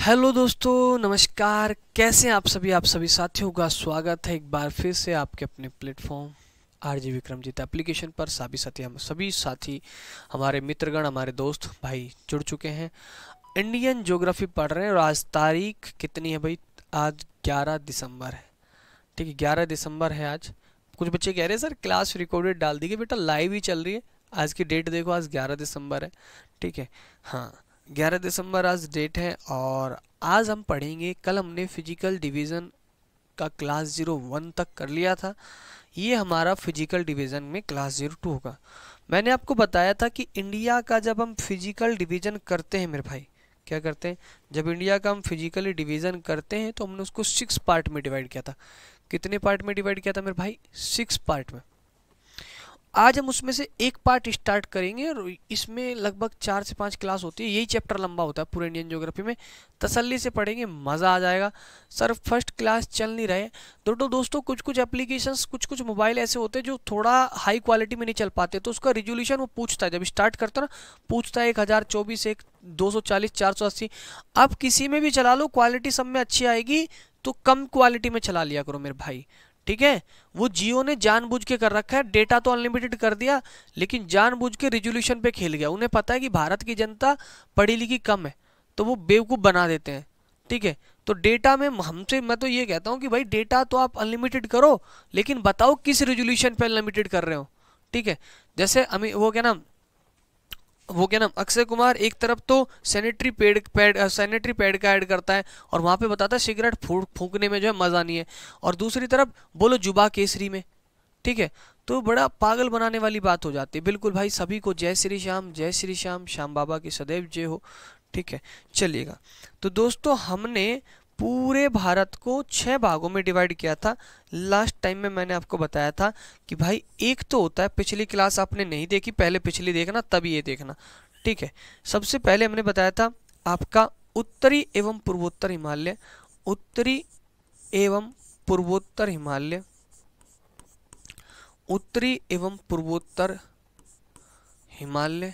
Hello दोस्तों, नमस्कार। कैसे हैं आप सभी साथियों का स्वागत है एक बार फिर से आपके अपने प्लेटफॉर्म आरजे विक्रमजीत एप्लीकेशन पर। हम सभी साथी हमारे मित्रगण, हमारे दोस्त भाई जुड़ चुके हैं। इंडियन ज्योग्राफी पढ़ रहे हैं और आज तारीख कितनी है भाई? आज 11 दिसंबर है। ठीक है, 11 दिसंबर है आज। कुछ बच्चे कह रहे हैं सर क्लास रिकॉर्डेड डाल दी गई। बेटा लाइव ही चल रही है। आज की डेट देखो, आज 11 दिसंबर है। ठीक है, हाँ 11 दिसंबर आज डेट है। और आज हम पढ़ेंगे, कल हमने फिजिकल डिवीज़न का क्लास 01 तक कर लिया था। ये हमारा फिजिकल डिवीज़न में क्लास 02 होगा। मैंने आपको बताया था कि इंडिया का जब हम फिजिकल डिवीज़न करते हैं मेरे भाई, क्या करते हैं, जब इंडिया का हम फिजिकली डिवीज़न करते हैं तो हमने उसको 6 पार्ट में डिवाइड किया था। कितने पार्ट में डिवाइड किया था मेरे भाई? 6 पार्ट में। आज हम उसमें से एक पार्ट स्टार्ट करेंगे और इसमें लगभग 4 से 5 क्लास होती है। यही चैप्टर लंबा होता है पूरे इंडियन ज्योग्राफी में। तसल्ली से पढ़ेंगे, मज़ा आ जाएगा। सर फर्स्ट क्लास चल नहीं रहे दोस्तों, कुछ कुछ एप्लीकेशंस, कुछ कुछ मोबाइल ऐसे होते हैं जो थोड़ा हाई क्वालिटी में नहीं चल पाते, तो उसका रिजोल्यूशन वो पूछता है। जब स्टार्ट करता है ना, पूछता है 1024, 240, 480। आप किसी में भी चला लो, क्वालिटी सब में अच्छी आएगी, तो कम क्वालिटी में चला लिया करो मेरे भाई। ठीक है, वो जियो ने जानबूझ के कर रखा है, डेटा तो अनलिमिटेड कर दिया, लेकिन जानबूझ के रिजोल्यूशन पे खेल गया। उन्हें पता है कि भारत की जनता पढ़ी लिखी कम है, तो वो बेवकूफ़ बना देते हैं। ठीक है, तो डेटा में हमसे, मैं तो ये कहता हूँ कि भाई डेटा तो आप अनलिमिटेड करो, लेकिन बताओ किस रिजोल्यूशन पे अनलिमिटेड कर रहे हो। ठीक है, जैसे वो क्या नाम अक्षय कुमार एक तरफ तो सैनिटरी पैड का ऐड करता है और वहां पे बताता है सिगरेट फूंकने में जो है मजा नहीं है, और दूसरी तरफ बोलो जुबा केसरी में। ठीक है, तो बड़ा पागल बनाने वाली बात हो जाती है। बिल्कुल भाई, सभी को जय श्री श्याम, जय श्री श्याम, श्याम बाबा की सदैव जय हो। ठीक है, चलिएगा। तो दोस्तों हमने पूरे भारत को 6 भागों में डिवाइड किया था। लास्ट टाइम में मैंने आपको बताया था कि भाई एक तो होता है, पिछली क्लास आपने नहीं देखी, पहले पिछली देखना तब ये देखना। ठीक है, सबसे पहले हमने बताया था आपका उत्तरी एवं पूर्वोत्तर हिमालय, उत्तरी एवं पूर्वोत्तर हिमालय, उत्तरी एवं पूर्वोत्तर हिमालय,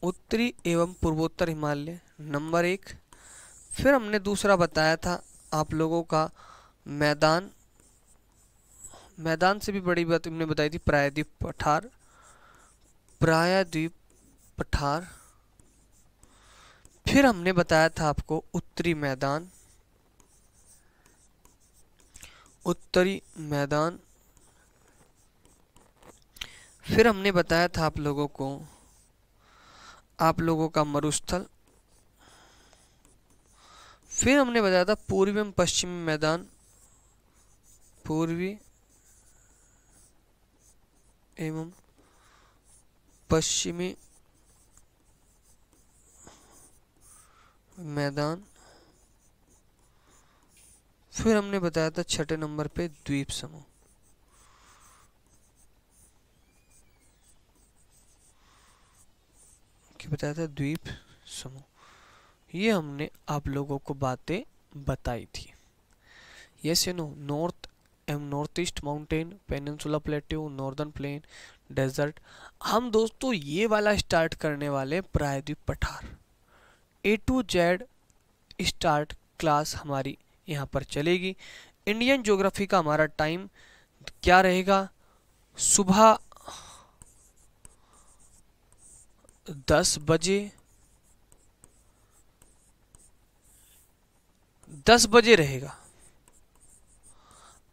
उत्तरी एवं पूर्वोत्तर हिमालय नंबर 1। फिर हमने दूसरा बताया था आप लोगों का मैदान, मैदान से भी बड़ी बात हमने बताई थी प्रायद्वीप पठार, प्रायद्वीप पठार। फिर हमने बताया था आपको उत्तरी मैदान, उत्तरी मैदान। फिर हमने बताया था आप लोगों का मरुस्थल। फिर हमने बताया था पूर्वी एवं पश्चिमी मैदान, पूर्वी एवं पश्चिमी मैदान। फिर हमने बताया था 6ठे नंबर पे द्वीप समूह। क्या बताया था? द्वीप समूह। ये हमने आप लोगों को बातें बताई थी। Yes you know, north and north east mountain, peninsula plateau, northern plain, desert. हम दोस्तों ये वाला स्टार्ट करने वाले प्रायद्वीप पठार। A to Z start class हमारी यहाँ पर चलेगी। इंडियन ज्योग्राफी का हमारा टाइम क्या रहेगा? सुबह 10 बजे, 10 बजे रहेगा।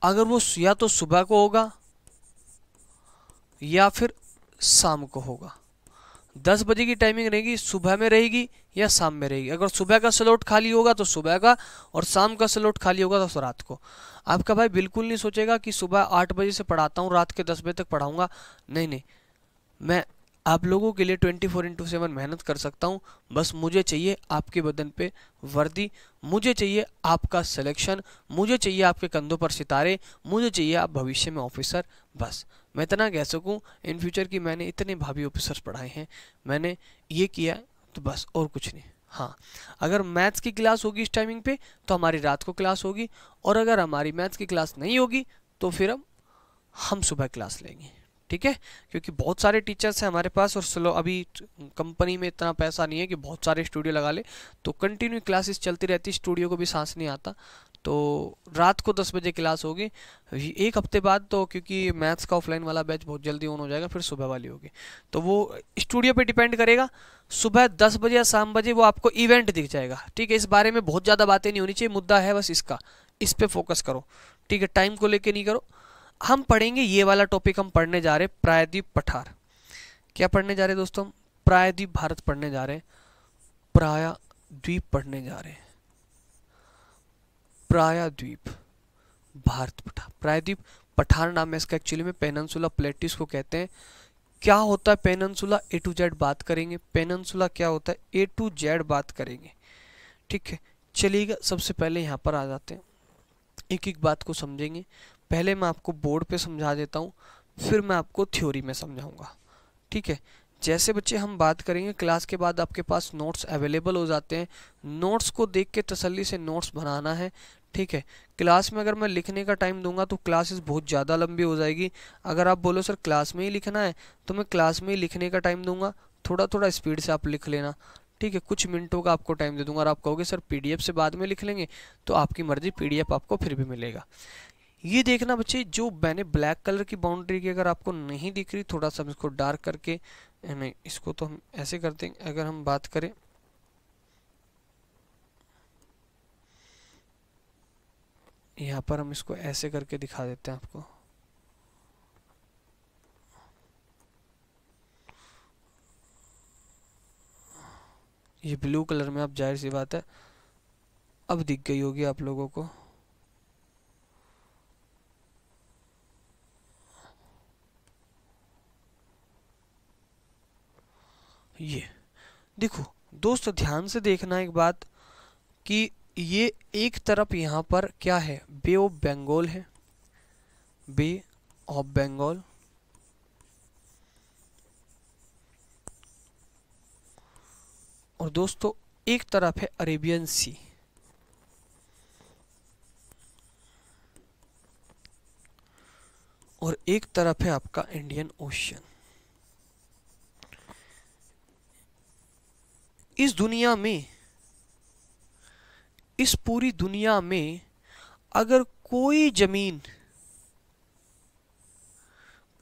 अगर वो या तो सुबह को होगा या फिर शाम को होगा। 10 बजे की टाइमिंग रहेगी, सुबह में रहेगी या शाम में रहेगी। अगर सुबह का स्लॉट खाली होगा तो सुबह का, और शाम का स्लॉट खाली होगा तो रात को। आपका भाई बिल्कुल नहीं सोचेगा कि सुबह 8 बजे से पढ़ाता हूँ, रात के 10 बजे तक पढ़ाऊंगा। नहीं नहीं, मैं आप लोगों के लिए 24/7 मेहनत कर सकता हूँ। बस मुझे चाहिए आपके बदन पे वर्दी, मुझे चाहिए आपका सिलेक्शन, मुझे चाहिए आपके कंधों पर सितारे, मुझे चाहिए आप भविष्य में ऑफिसर। बस मैं इतना कह सकूँ इन फ्यूचर की मैंने इतने भावी ऑफिसर्स पढ़ाए हैं, मैंने ये किया, तो बस और कुछ नहीं। हाँ, अगर मैथ्स की क्लास होगी इस टाइमिंग पे तो हमारी रात को क्लास होगी, और अगर हमारी मैथ्स की क्लास नहीं होगी तो फिर हम सुबह क्लास लेंगे। ठीक है, क्योंकि बहुत सारे टीचर्स हैं हमारे पास और स्लो अभी कंपनी में इतना पैसा नहीं है कि बहुत सारे स्टूडियो लगा ले, तो कंटिन्यू क्लासेस चलती रहती, स्टूडियो को भी सांस नहीं आता। तो रात को 10 बजे क्लास होगी, एक हफ्ते बाद तो क्योंकि मैथ्स का ऑफलाइन वाला बैच बहुत जल्दी ऑन हो जाएगा, फिर सुबह वाली होगी, तो वो स्टूडियो पे डिपेंड करेगा। सुबह 10 बजे या शाम बजे वो आपको इवेंट दिख जाएगा, ठीक है। इस बारे में बहुत ज़्यादा बातें नहीं होनी चाहिए, मुद्दा है बस इसका, इस पे फोकस करो, ठीक है, टाइम को लेके नहीं करो। हम पढ़ेंगे ये वाला टॉपिक, हम पढ़ने जा रहे हैं प्रायद्वीप पठार। क्या पढ़ने जा रहे हैं दोस्तों? प्रायद्वीप भारत पढ़ने जा रहे हैं, प्रायद्वीप पढ़ने जा रहे हैं, प्रायद्वीप भारत पठार। प्रायद्वीप पठार नाम है इसका, एक्चुअली में पेनिनसुला प्लेट्यूस को कहते हैं। क्या होता है पेनिनसुला, ए टू जेड बात करेंगे। पेनिनसुला क्या होता है, ए टू जेड बात करेंगे, ठीक है। चलिएगा, सबसे पहले यहाँ पर आ जाते हैं, एक एक बात को समझेंगे। पहले मैं आपको बोर्ड पे समझा देता हूँ, फिर मैं आपको थ्योरी में समझाऊंगा, ठीक है। जैसे बच्चे हम बात करेंगे, क्लास के बाद आपके पास नोट्स अवेलेबल हो जाते हैं, नोट्स को देख के तसल्ली से नोट्स बनाना है, ठीक है। क्लास में अगर मैं लिखने का टाइम दूंगा तो क्लासेस बहुत ज़्यादा लंबी हो जाएगी। अगर आप बोलो सर क्लास में ही लिखना है, तो मैं क्लास में ही लिखने का टाइम दूंगा, थोड़ा थोड़ा स्पीड से आप लिख लेना, ठीक है। कुछ मिनटों का आपको टाइम दे दूंगा, और आप कहोगे सर पीडीएफ से बाद में लिख लेंगे, तो आपकी मर्जी, पीडीएफ आपको फिर भी मिलेगा। ये देखना बच्चे, जो मैंने ब्लैक कलर की बाउंड्री की अगर आपको नहीं दिख रही, थोड़ा सा इसको डार्क करके, नहीं इसको तो हम ऐसे करते हैं। अगर हम बात करें, यहाँ पर हम इसको ऐसे करके दिखा देते हैं आपको, ये ब्लू कलर में, आप जाहिर सी बात है अब दिख गई होगी आप लोगों को। ये देखो दोस्त, ध्यान से देखना एक बात, कि ये एक तरफ यहाँ पर क्या है, बे ऑफ बंगाल है, बे ऑफ बंगाल, और दोस्तों एक तरफ है अरेबियन सी, और एक तरफ है आपका इंडियन ओशियन। इस दुनिया में, इस पूरी दुनिया में अगर कोई जमीन,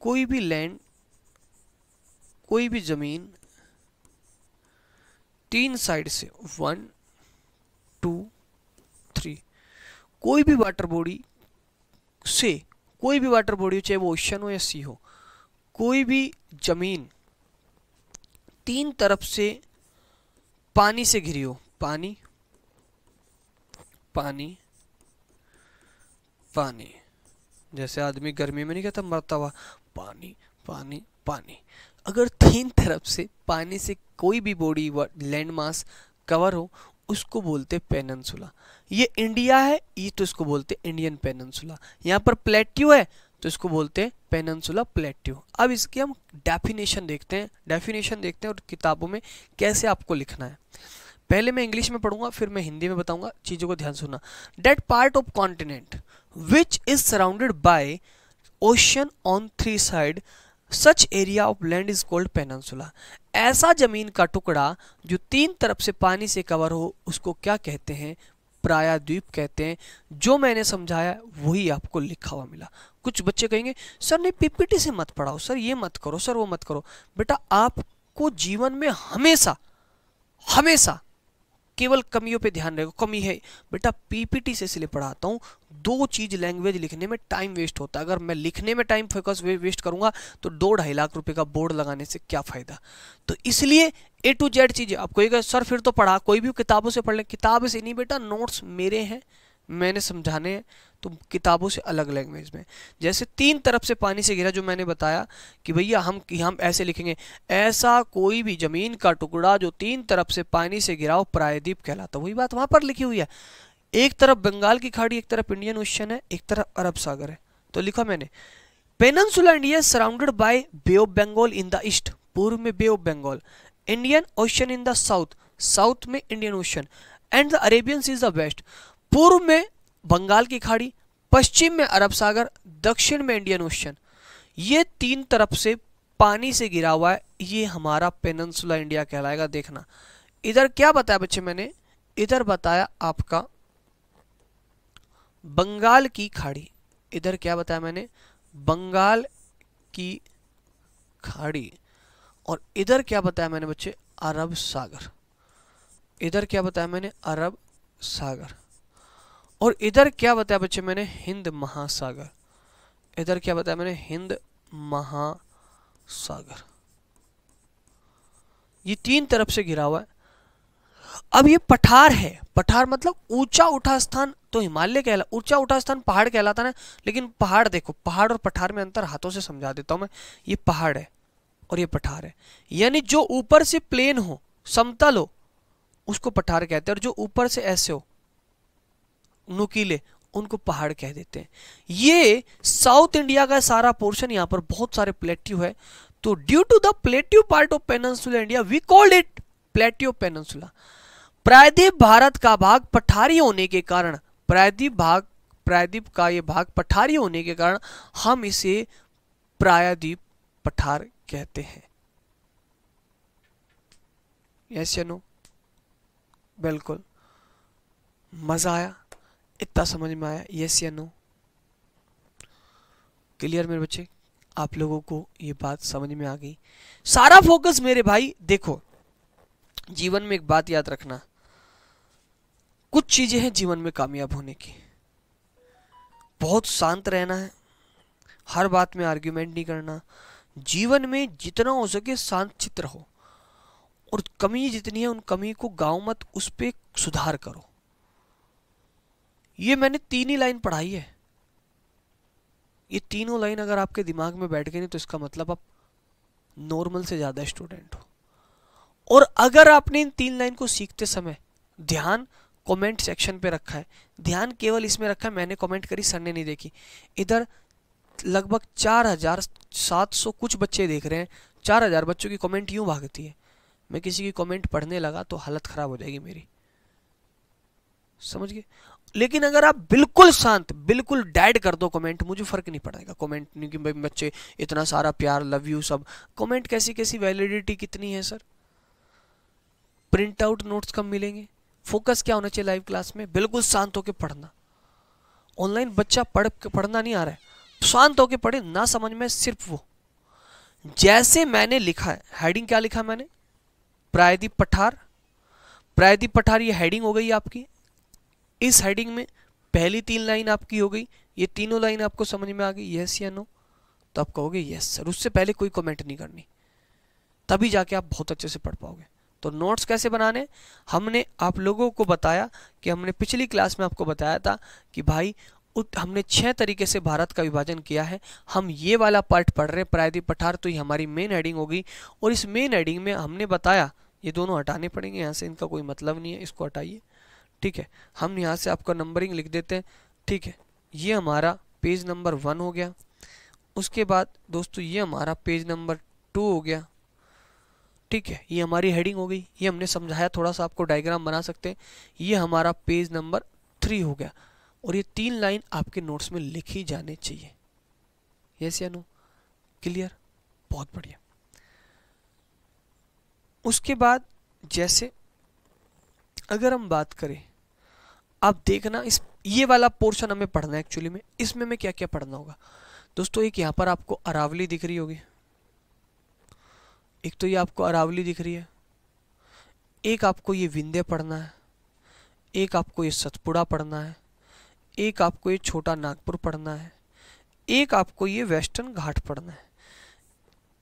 कोई भी लैंड, कोई भी जमीन तीन साइड से 1 2 3, कोई भी वाटर बॉडी से, कोई भी वाटर बॉडी, चाहे वो ओशन हो या सी हो, कोई भी जमीन तीन तरफ से पानी से घिरी हो, पानी पानी पानी, जैसे आदमी गर्मी में नहीं कहता मरता हुआ पानी पानी पानी, अगर तीन तरफ से पानी से कोई भी बॉडी, लैंड मास कवर हो, उसको बोलते पेनिनसुला। ये इंडिया है, ये तो इसको बोलते इंडियन पेनिनसुला। यहाँ पर प्लेट्यू है तो इसको बोलते हैं पेनिनसुला प्लेट्यू। अब इसकी हम डेफिनेशन देखते हैं, और किताबों में कैसे आपको लिखना है। पहले मैं इंग्लिश में पढ़ूंगा, फिर मैं हिंदी में बताऊंगा, चीजों को ध्यान सुनना। That part of continent which is surrounded by ocean on 3 side, such area of land is called peninsula. ऐसा जमीन का टुकड़ा जो तीन तरफ से पानी से कवर हो, उसको क्या कहते हैं? प्रायद्वीप कहते हैं। जो मैंने समझाया वही आपको लिखा हुआ मिला। कुछ बच्चे कहेंगे सर नहीं पीपीटी से मत पढ़ाओ, सर ये मत करो, सर वो मत करो। बेटा आपको जीवन में हमेशा हमेशा केवल कमियों पे ध्यान रहेगा। कमी है बेटा, पीपीटी से इसलिए पढ़ाता हूँ, दो चीज लैंग्वेज लिखने में टाइम वेस्ट होता है। अगर मैं लिखने में टाइम फोकस वेस्ट करूंगा तो 2-2.5 लाख रुपए का बोर्ड लगाने से क्या फायदा। तो इसलिए A to Z चीजें आपको ये सर फिर तो पढ़ा, कोई भी किताबों से पढ़ ले। किताब से नहीं बेटा, नोट्स मेरे हैं, मैंने समझाने हैं, तो किताबों से अलग लैंग्वेज में। जैसे तीन तरफ से पानी से घिरा, जो मैंने बताया कि भैया हम ऐसे लिखेंगे, ऐसा कोई भी जमीन का टुकड़ा जो तीन तरफ से पानी से घिरा हो प्रायद्वीप कहलाता। वही बात वहां पर लिखी हुई है। एक तरफ बंगाल की खाड़ी, एक तरफ इंडियन ओशन है, एक तरफ अरब सागर है। तो लिखा मैंने peninsula India surrounded by Bay of Bengal in the east, पूर्व में Bay of Bengal, Indian Ocean in the south, south में Indian Ocean, and the Arabian Sea is the west. पूर्व में बंगाल की खाड़ी, पश्चिम में अरब सागर, दक्षिण में इंडियन ओशन। ये तीन तरफ से पानी से घिरा हुआ है, ये हमारा पेनिनसुला इंडिया कहलाएगा। देखना इधर क्या बताया बच्चे मैंने, इधर बताया आपका बंगाल की खाड़ी, इधर क्या बताया मैंने, बंगाल की खाड़ी, और इधर क्या बताया मैंने बच्चे, अरब सागर। इधर क्या बताया मैंने, अरब सागर। और इधर क्या बताया बच्चे मैंने, हिंद महासागर। इधर क्या बताया मैंने, हिंद महासागर। ये तीन तरफ से घिरा हुआ है। अब ये पठार है, पठार मतलब ऊंचा उठा स्थान, तो हिमालय कहला, ऊंचा उठा स्थान पहाड़ कहलाता ना। लेकिन पहाड़ देखो, पहाड़ और पठार में अंतर हाथों से समझा देता हूं मैं। ये पहाड़ है और ये पठार है, यानी जो ऊपर से प्लेन हो, समतल हो, उसको पठार कहते हैं, और जो ऊपर से ऐसे हो नुकीले, उनको पहाड़ कह देते हैं। ये साउथ इंडिया का सारा पोर्शन, यहाँ पर बहुत सारे प्लेट्यू है, तो due to the plateau part of peninsula India we called it plateau peninsula. प्रायद्वीप भारत का भाग पठारी होने के कारण, प्रायद्वीप का ये भाग पठारी होने के कारण हम इसे प्रायद्वीप पठार कहते हैं। यस या नो? बिल्कुल। मजा आया? इतना समझ में आया? यस या नो? क्लियर मेरे बच्चे? आप लोगों को ये बात समझ में आ गई? सारा फोकस मेरे भाई देखो, जीवन में एक बात याद रखना, कुछ चीजें हैं जीवन में कामयाब होने की। बहुत शांत रहना है, हर बात में आर्ग्यूमेंट नहीं करना, जीवन में जितना हो सके शांत चित्त रहो, और कमी जितनी है उन कमी को गाओ मत, उस पे सुधार करो। ये मैंने तीन ही लाइन पढ़ाई है, ये तीनों लाइन अगर आपके दिमाग में बैठ गई नहीं तो इसका मतलब आप नॉर्मल से ज्यादा स्टूडेंट हो। और अगर आपने इन तीन लाइन को सीखते समय ध्यान कमेंट सेक्शन पे रखा है, ध्यान केवल इसमें रखा है, मैंने कमेंट करी सर ने नहीं देखी, इधर लगभग 4700 कुछ बच्चे देख रहे हैं, 4000 बच्चों की कमेंट यूं भागती है, मैं किसी की कमेंट पढ़ने लगा तो हालत खराब हो जाएगी मेरी, समझ गए? लेकिन अगर आप बिल्कुल शांत, बिल्कुल डेड कर दो कमेंट, मुझे फर्क नहीं पड़ेगा कमेंट नहीं कि भाई बच्चे इतना सारा प्यार, लव यू सब, कमेंट कैसी कैसी, वैलिडिटी कितनी है सर, प्रिंट आउट नोट्स कब मिलेंगे? फोकस क्या होना चाहिए लाइव क्लास में? बिल्कुल शांत होकर पढ़ना। ऑनलाइन बच्चा पढ़ना नहीं आ रहा है, शांत होकर पढ़े, ना समझ में सिर्फ वो जैसे मैंने लिखा है, हेडिंग क्या लिखा मैंने, प्रायद्वीप पठार। प्रायद्वीप पठार ये हेडिंग हो गई आपकी, इस हेडिंग में पहली तीन लाइन आपकी हो गई, ये तीनों लाइन आपको समझ में आ गई, यस या नो? तो आप कहोगे यस सर, उससे पहले कोई कमेंट नहीं करनी, तभी जाके आप बहुत अच्छे से पढ़ पाओगे। तो नोट्स कैसे बनाने, हमने आप लोगों को बताया कि हमने पिछली क्लास में आपको बताया था कि भाई हमने 6 तरीके से भारत का विभाजन किया है। हम ये वाला पार्ट पढ़ रहे हैं प्रायद्वीप पठार, तो ये हमारी मेन हेडिंग होगी, और इस मेन हेडिंग में हमने बताया, ये दोनों हटाने पड़ेंगे यहाँ से, इनका कोई मतलब नहीं है, इसको हटाइए, ठीक है। हम यहाँ से आपका नंबरिंग लिख देते हैं, ठीक है। ये हमारा पेज नंबर 1 हो गया। उसके बाद दोस्तों ये हमारा पेज नंबर 2 हो गया, ठीक है। ये हमारी हेडिंग हो गई, ये हमने समझाया, थोड़ा सा आपको डायग्राम बना सकते हैं। ये हमारा पेज नंबर 3 हो गया, और ये 3 लाइन आपके नोट्स में लिखी जाने चाहिए, यस या नो? क्लियर? बहुत बढ़िया। उसके बाद जैसे अगर हम बात करें, आप देखना इस ये वाला पोर्शन हमें पढ़ना है एक्चुअली में, इसमें हमें क्या क्या पढ़ना होगा दोस्तों। एक यहाँ पर आपको अरावली दिख रही होगी, एक तो ये आपको अरावली दिख रही है, एक आपको ये विंध्य पढ़ना है, एक आपको ये सतपुड़ा पढ़ना है, एक आपको ये छोटा नागपुर पढ़ना है, एक आपको ये वेस्टर्न घाट पढ़ना है,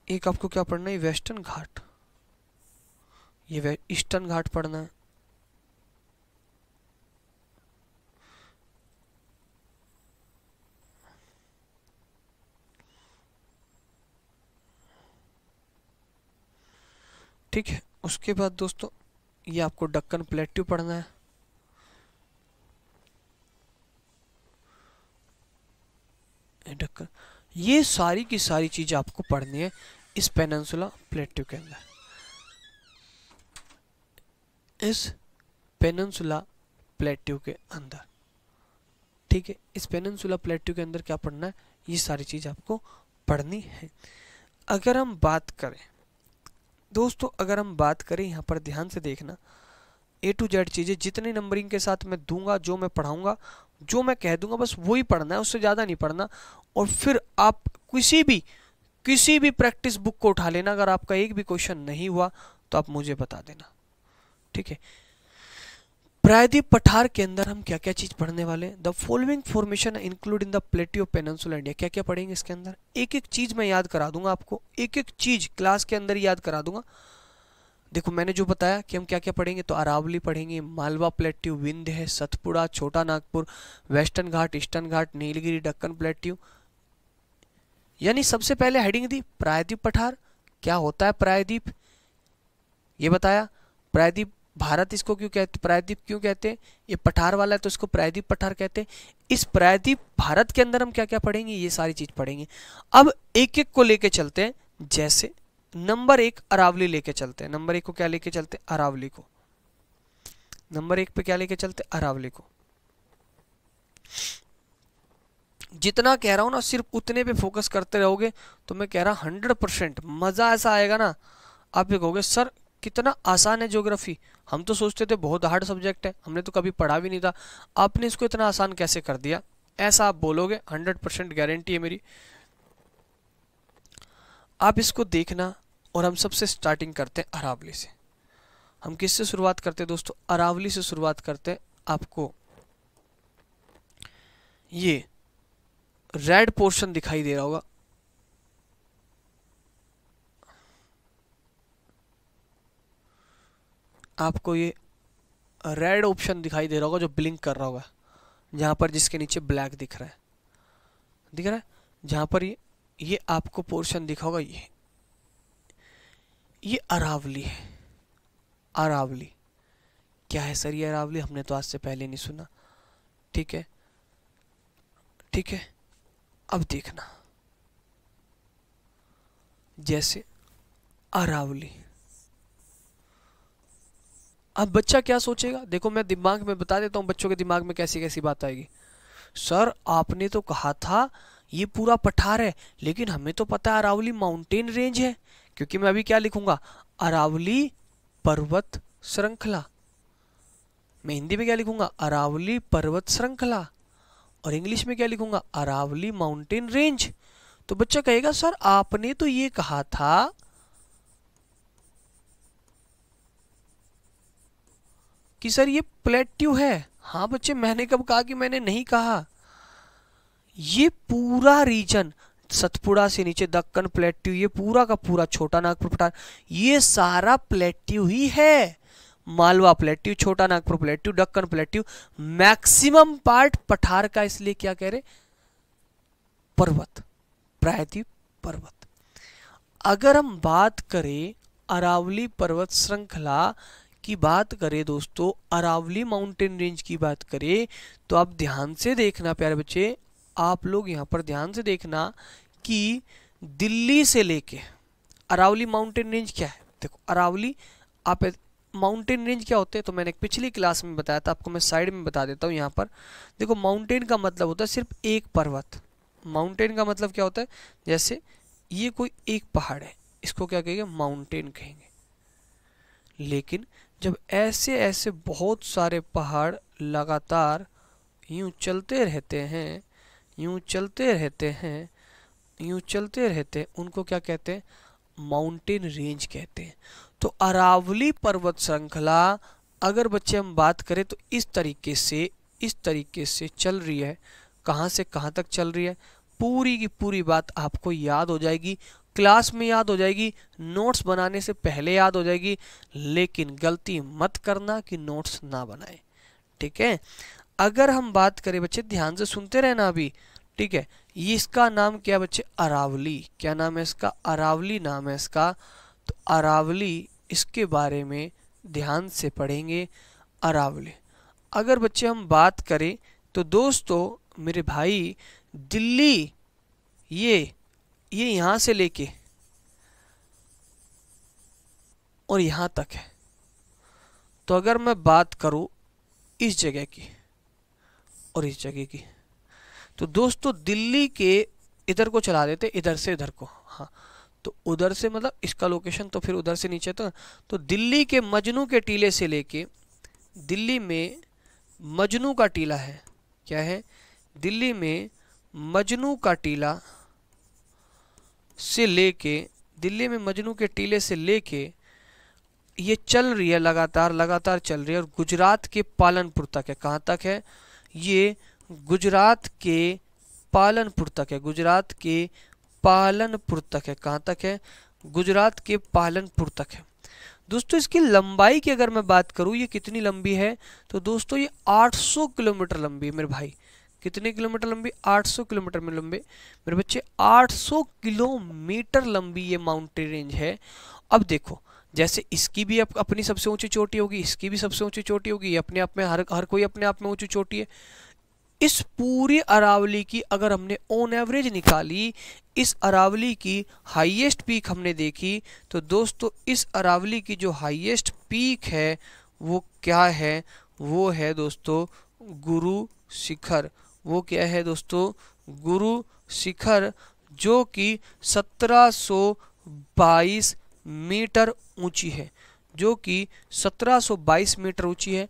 एक आपको क्या पढ़ना है, वेस्टर्न घाट, ये ईस्टर्न घाट पढ़ना है, ठीक है। उसके बाद दोस्तों ये आपको दक्कन प्लेट्यू पढ़ना है, दक्कन, ये सारी की सारी चीजें आपको पढ़नी है इस पेनिनसुला प्लेट्यू के अंदर। इस पेनिनसुला प्लेट्यू के अंदर, ठीक है, इस पेनिनसुला प्लेट्यू के अंदर क्या पढ़ना है, ये सारी चीज आपको पढ़नी है। अगर हम बात करें दोस्तों, अगर हम बात करें यहाँ पर ध्यान से देखना, A to Z चीज़ें जितनी नंबरिंग के साथ मैं दूंगा, जो मैं पढ़ाऊंगा, जो मैं कह दूंगा बस वही पढ़ना है, उससे ज़्यादा नहीं पढ़ना। और फिर आप किसी भी प्रैक्टिस बुक को उठा लेना, अगर आपका एक भी क्वेश्चन नहीं हुआ तो आप मुझे बता देना, ठीक है। प्रायद्वीप पठार के अंदर हम क्या क्या चीज पढ़ने वाले हैं? The following formation include in the plateau of peninsula India. क्या क्या पढ़ेंगे इसके अंदर? एक एक चीज मैं याद करा दूंगा आपको, एक एक चीज क्लास के अंदर याद करा दूंगा। देखो मैंने जो बताया कि हम क्या क्या पढ़ेंगे, तो अरावली पढ़ेंगे, मालवा प्लेट्यू, विंध्य है, सतपुड़ा, छोटा नागपुर, वेस्टर्न घाट, ईस्टर्न घाट, नीलगिरी, दक्कन प्लेट्यू। यानी सबसे पहले हेडिंग दी प्रायद्वीप पठार। क्या होता है प्रायद्वीप, ये बताया। प्रायद्वीप भारत इसको क्यों कहते, प्रायद्वीप क्यों कहते हैं? ये पठार वाला है तो इसको प्रायद्वीप पठार कहते हैं। इस प्रायद्वीप भारत के अंदर हम क्या क्या पढ़ेंगे, ये सारी चीज पढ़ेंगे। अब एक एक को लेके चलते हैं। जैसे नंबर 1 अरावली लेके चलते हैं। नंबर 1 को क्या लेके चलते हैं? अरावली को। नंबर 1 पे क्या लेके चलते हैं? अरावली को। जितना कह रहा हूं ना सिर्फ उतने पे फोकस करते रहोगे तो मैं कह रहा 100% मजा ऐसा आएगा ना, आप ये कहोगे सर कितना आसान है ज्योग्राफी, हम तो सोचते थे बहुत हार्ड सब्जेक्ट है, हमने तो कभी पढ़ा भी नहीं था, आपने इसको इतना आसान कैसे कर दिया, ऐसा आप बोलोगे। 100% गारंटी है मेरी। आप इसको देखना। और हम सबसे स्टार्टिंग करते हैं अरावली से। हम किससे शुरुआत करते हैं दोस्तों? अरावली से शुरुआत करते हैं। आपको ये रेड पोर्शन दिखाई दे रहा होगा, आपको ये रेड ऑप्शन दिखाई दे रहा होगा जो ब्लिंक कर रहा होगा, जहां पर जिसके नीचे ब्लैक दिख रहा है, दिख रहा है, जहां पर ये आपको पोर्शन दिखा होगा, ये अरावली है। अरावली क्या है सर? ये अरावली हमने तो आज से पहले नहीं सुना, ठीक है, ठीक है। अब देखना, जैसे अरावली, अब बच्चा क्या सोचेगा? देखो मैं दिमाग में बता देता हूँ बच्चों के दिमाग में कैसी कैसी बात आएगी। सर आपने तो कहा था ये पूरा पठार है, लेकिन हमें तो पता है अरावली माउंटेन रेंज है, क्योंकि मैं अभी क्या लिखूंगा? अरावली पर्वत श्रृंखला। मैं हिंदी में क्या लिखूंगा? अरावली पर्वत श्रृंखला। और इंग्लिश में क्या लिखूंगा? Aravalli mountain range. तो बच्चा कहेगा सर आपने तो ये कहा था कि सर ये प्लेट्यू है। हाँ बच्चे, मैंने कब कहा कि मैंने नहीं कहा? ये पूरा रीजन सतपुड़ा से नीचे दक्कन प्लेट्यू, ये पूरा का पूरा छोटा नागपुर पठार, ये सारा प्लेट्यू ही है। मालवा प्लेट्यू, छोटा Nagpur plateau, Deccan plateau, maximum part पठार का, इसलिए क्या कह रहे? पर्वत, प्रायद्वीप पर्वत। अगर हम बात करें अरावली पर्वत श्रृंखला की बात करें दोस्तों, अरावली माउंटेन रेंज की बात करें, तो आप ध्यान से देखना प्यारे बच्चे, आप लोग यहाँ पर ध्यान से देखना कि दिल्ली से लेके अरावली माउंटेन रेंज क्या है। देखो अरावली, आप माउंटेन रेंज क्या होते हैं तो मैंने एक पिछली क्लास में बताया था, आपको मैं साइड में बता देता हूँ। यहाँ पर देखो माउंटेन का मतलब होता है सिर्फ एक पर्वत। माउंटेन का मतलब क्या होता है? जैसे ये कोई एक पहाड़ है, इसको क्या कहेंगे? माउंटेन कहेंगे। लेकिन जब ऐसे ऐसे बहुत सारे पहाड़ लगातार यूं चलते रहते हैं, यूं चलते रहते हैं, यूं चलते रहते हैं, उनको क्या कहते हैं? माउंटेन रेंज कहते हैं। तो अरावली पर्वत श्रृंखला अगर बच्चे हम बात करें तो इस तरीके से चल रही है। कहाँ से कहाँ तक चल रही है, पूरी की पूरी बात आपको याद हो जाएगी, क्लास में याद हो जाएगी, नोट्स बनाने से पहले याद हो जाएगी। लेकिन गलती मत करना कि नोट्स ना बनाए, ठीक है। अगर हम बात करें बच्चे, ध्यान से सुनते रहना अभी, ठीक है। ये इसका नाम क्या बच्चे? अरावली। क्या नाम है इसका? अरावली नाम है इसका। तो अरावली, इसके बारे में ध्यान से पढ़ेंगे अरावली। अगर बच्चे हम बात करें तो दोस्तों मेरे भाई, दिल्ली ये यहां से लेके और यहां तक है। तो अगर मैं बात करूं इस जगह की और इस जगह की, तो दोस्तों दिल्ली के इधर को चला देते, इधर से इधर को। हाँ, तो उधर से मतलब इसका लोकेशन तो फिर उधर से नीचे तो दिल्ली के मजनू के टीले से लेके, दिल्ली में मजनू का टीला है, क्या है, दिल्ली में मजनू का टीला से लेके, दिल्ली में मजनू के टीले से लेके ये चल रही है, लगातार लगातार चल रही है, और गुजरात के पालनपुर तक है। कहाँ तक है ये? गुजरात के पालनपुर तक है, गुजरात के पालनपुर तक है। कहाँ तक है? गुजरात के पालनपुर तक है। दोस्तों इसकी लंबाई की अगर मैं बात करूँ, ये कितनी लंबी है, तो दोस्तों ये 800 किलोमीटर लंबी है मेरे भाई। कितने किलोमीटर लंबी? 800 किलोमीटर में लंबे मेरे बच्चे, 800 किलोमीटर लंबी ये माउंटेन रेंज है। अब देखो, जैसे इसकी भी अपनी सबसे ऊंची चोटी होगी, इसकी भी सबसे ऊंची चोटी होगी, ये अपने आप में हर कोई अपने आप में ऊंची चोटी है। इस पूरी अरावली की अगर हमने ऑन एवरेज निकाली, इस अरावली की हाईएस्ट पीक हमने देखी, तो दोस्तों इस अरावली की जो हाईएस्ट पीक है वो क्या है? वो है दोस्तों गुरु शिखर। वो क्या है दोस्तों? गुरु शिखर, जो कि 1722 मीटर ऊंची है, जो कि 1722 मीटर ऊंची है।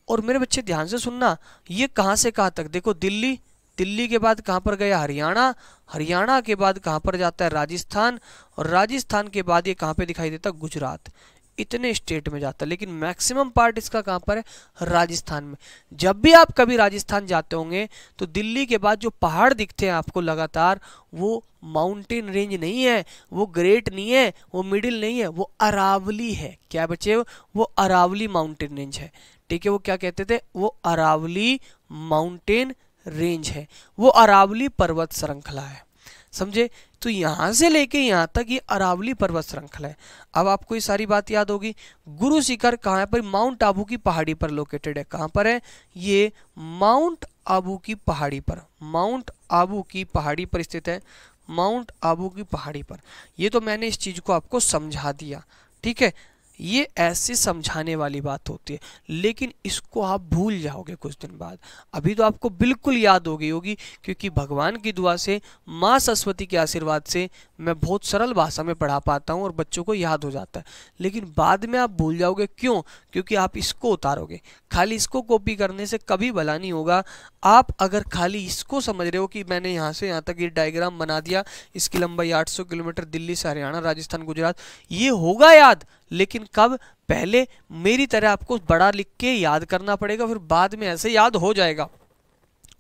और मेरे बच्चे ध्यान से सुनना, ये कहाँ से कहाँ तक? देखो दिल्ली, दिल्ली के बाद कहाँ पर गया? हरियाणा, हरियाणा के बाद कहाँ पर जाता है? राजस्थान, और राजस्थान के बाद ये कहाँ पे दिखाई देता? गुजरात। इतने स्टेट में जाता है, लेकिन मैक्सिमम पार्ट इसका कहाँ पर है? राजस्थान में। जब भी आप कभी राजस्थान जाते होंगे तो दिल्ली के बाद जो पहाड़ दिखते हैं आपको लगातार, वो माउंटेन रेंज नहीं है, वो ग्रेट नहीं है, वो मिडिल नहीं है, वो अरावली है। क्या बच्चे? वो अरावली माउंटेन रेंज है। ठीक है, वो क्या कहते थे? वो अरावली माउंटेन रेंज है, वो अरावली पर्वत श्रृंखला है। समझे? तो यहां से लेके यहां तक ये अरावली पर्वत श्रृंखला है। अब आपको ये सारी बात याद होगी। गुरु शिखर कहाँ पर? माउंट आबू की पहाड़ी पर लोकेटेड है। कहाँ पर है ये? माउंट आबू की पहाड़ी पर, माउंट आबू की पहाड़ी पर स्थित है, माउंट आबू की पहाड़ी पर। ये तो मैंने इस चीज को आपको समझा दिया, ठीक है। ये ऐसे समझाने वाली बात होती है, लेकिन इसको आप भूल जाओगे कुछ दिन बाद। अभी तो आपको बिल्कुल याद हो गई होगी, क्योंकि भगवान की दुआ से, माँ सरस्वती के आशीर्वाद से मैं बहुत सरल भाषा में पढ़ा पाता हूँ और बच्चों को याद हो जाता है। लेकिन बाद में आप भूल जाओगे। क्यों? क्योंकि आप इसको उतारोगे। खाली इसको कॉपी करने से कभी भला नहीं होगा। आप अगर खाली इसको समझ रहे हो कि मैंने यहाँ से यहाँ तक ये डायग्राम बना दिया, इसकी लंबाई 800 किलोमीटर, दिल्ली से हरियाणा, राजस्थान, गुजरात, ये होगा याद, लेकिन कब? पहले मेरी तरह आपको बड़ा लिख के याद करना पड़ेगा, फिर बाद में ऐसे याद हो जाएगा।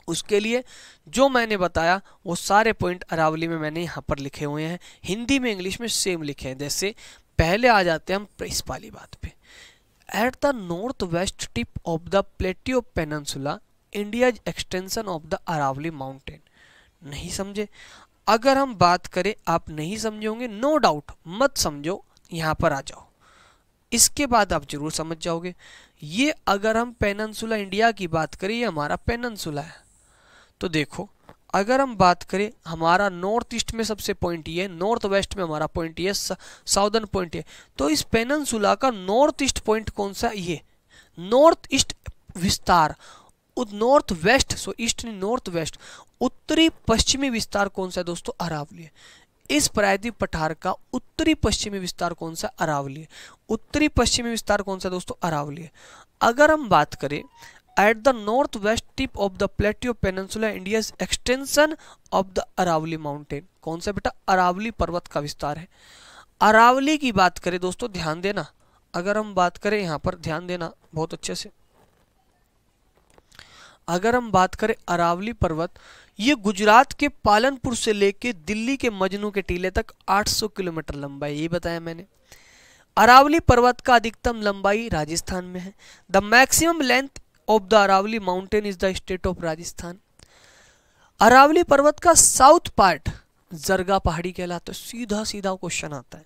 उसके लिए जो मैंने बताया वो सारे पॉइंट अरावली में मैंने यहाँ पर लिखे हुए हैं, हिंदी में इंग्लिश में सेम लिखे हैं। जैसे पहले आ जाते हैं हम इस वाली बात पे। At the north west tip of the plateau peninsula, India extension of the Aravalli mountain. नहीं समझे? अगर हम बात करें, आप नहीं समझे होंगे, नो डाउट, मत समझो, यहाँ पर आ जाओ, इसके बाद आप जरूर समझ जाओगे। ये अगर हम पेनिनसुला इंडिया की बात करें, ये हमारा पेनिनसुला है। तो देखो, अगर हम बात करें, हमारा नॉर्थ ईस्ट में सबसे पॉइंट ये, नॉर्थ वेस्ट में हमारा पॉइंट ये, साउदर्न पॉइंट ये। तो इस पेनिनसुला का नॉर्थ ईस्ट पॉइंट कौन सा? ये नॉर्थ ईस्ट विस्तार, नॉर्थ वेस्ट, सो ईस्ट नहीं, नॉर्थ वेस्ट, उत्तरी पश्चिमी विस्तार कौन सा है दोस्तों? अरावली है। इस प्रायद्वीप पठार का उत्तरी पश्चिमी विस्तार कौन सा? अरावली है। उत्तरी पश्चिमी विस्तार कौन सा दोस्तों? अरावली है। अगर हम बात करें, at the north west tip of the plateau peninsula, India extension of the Aravalli mountain, कौन सा बेटा? अरावली पर्वत का विस्तार है। अरावली की बात करें दोस्तों, ध्यान देना, अगर हम बात करें, यहाँ पर ध्यान देना बहुत अच्छे से, अगर हम बात करें अरावली पर्वत, ये गुजरात के पालनपुर से लेके दिल्ली के मजनू के टीले तक 800 किलोमीटर लंबा है, ये बताया मैंने। अरावली पर्वत का अधिकतम लंबाई राजस्थान में है। The maximum length of the Aravalli mountain is the state of Rajasthan. Aravalli पर्वत का साउथ पार्ट जरगा पहाड़ी कहलाता है। सीधा सीधा क्वेश्चन आता है,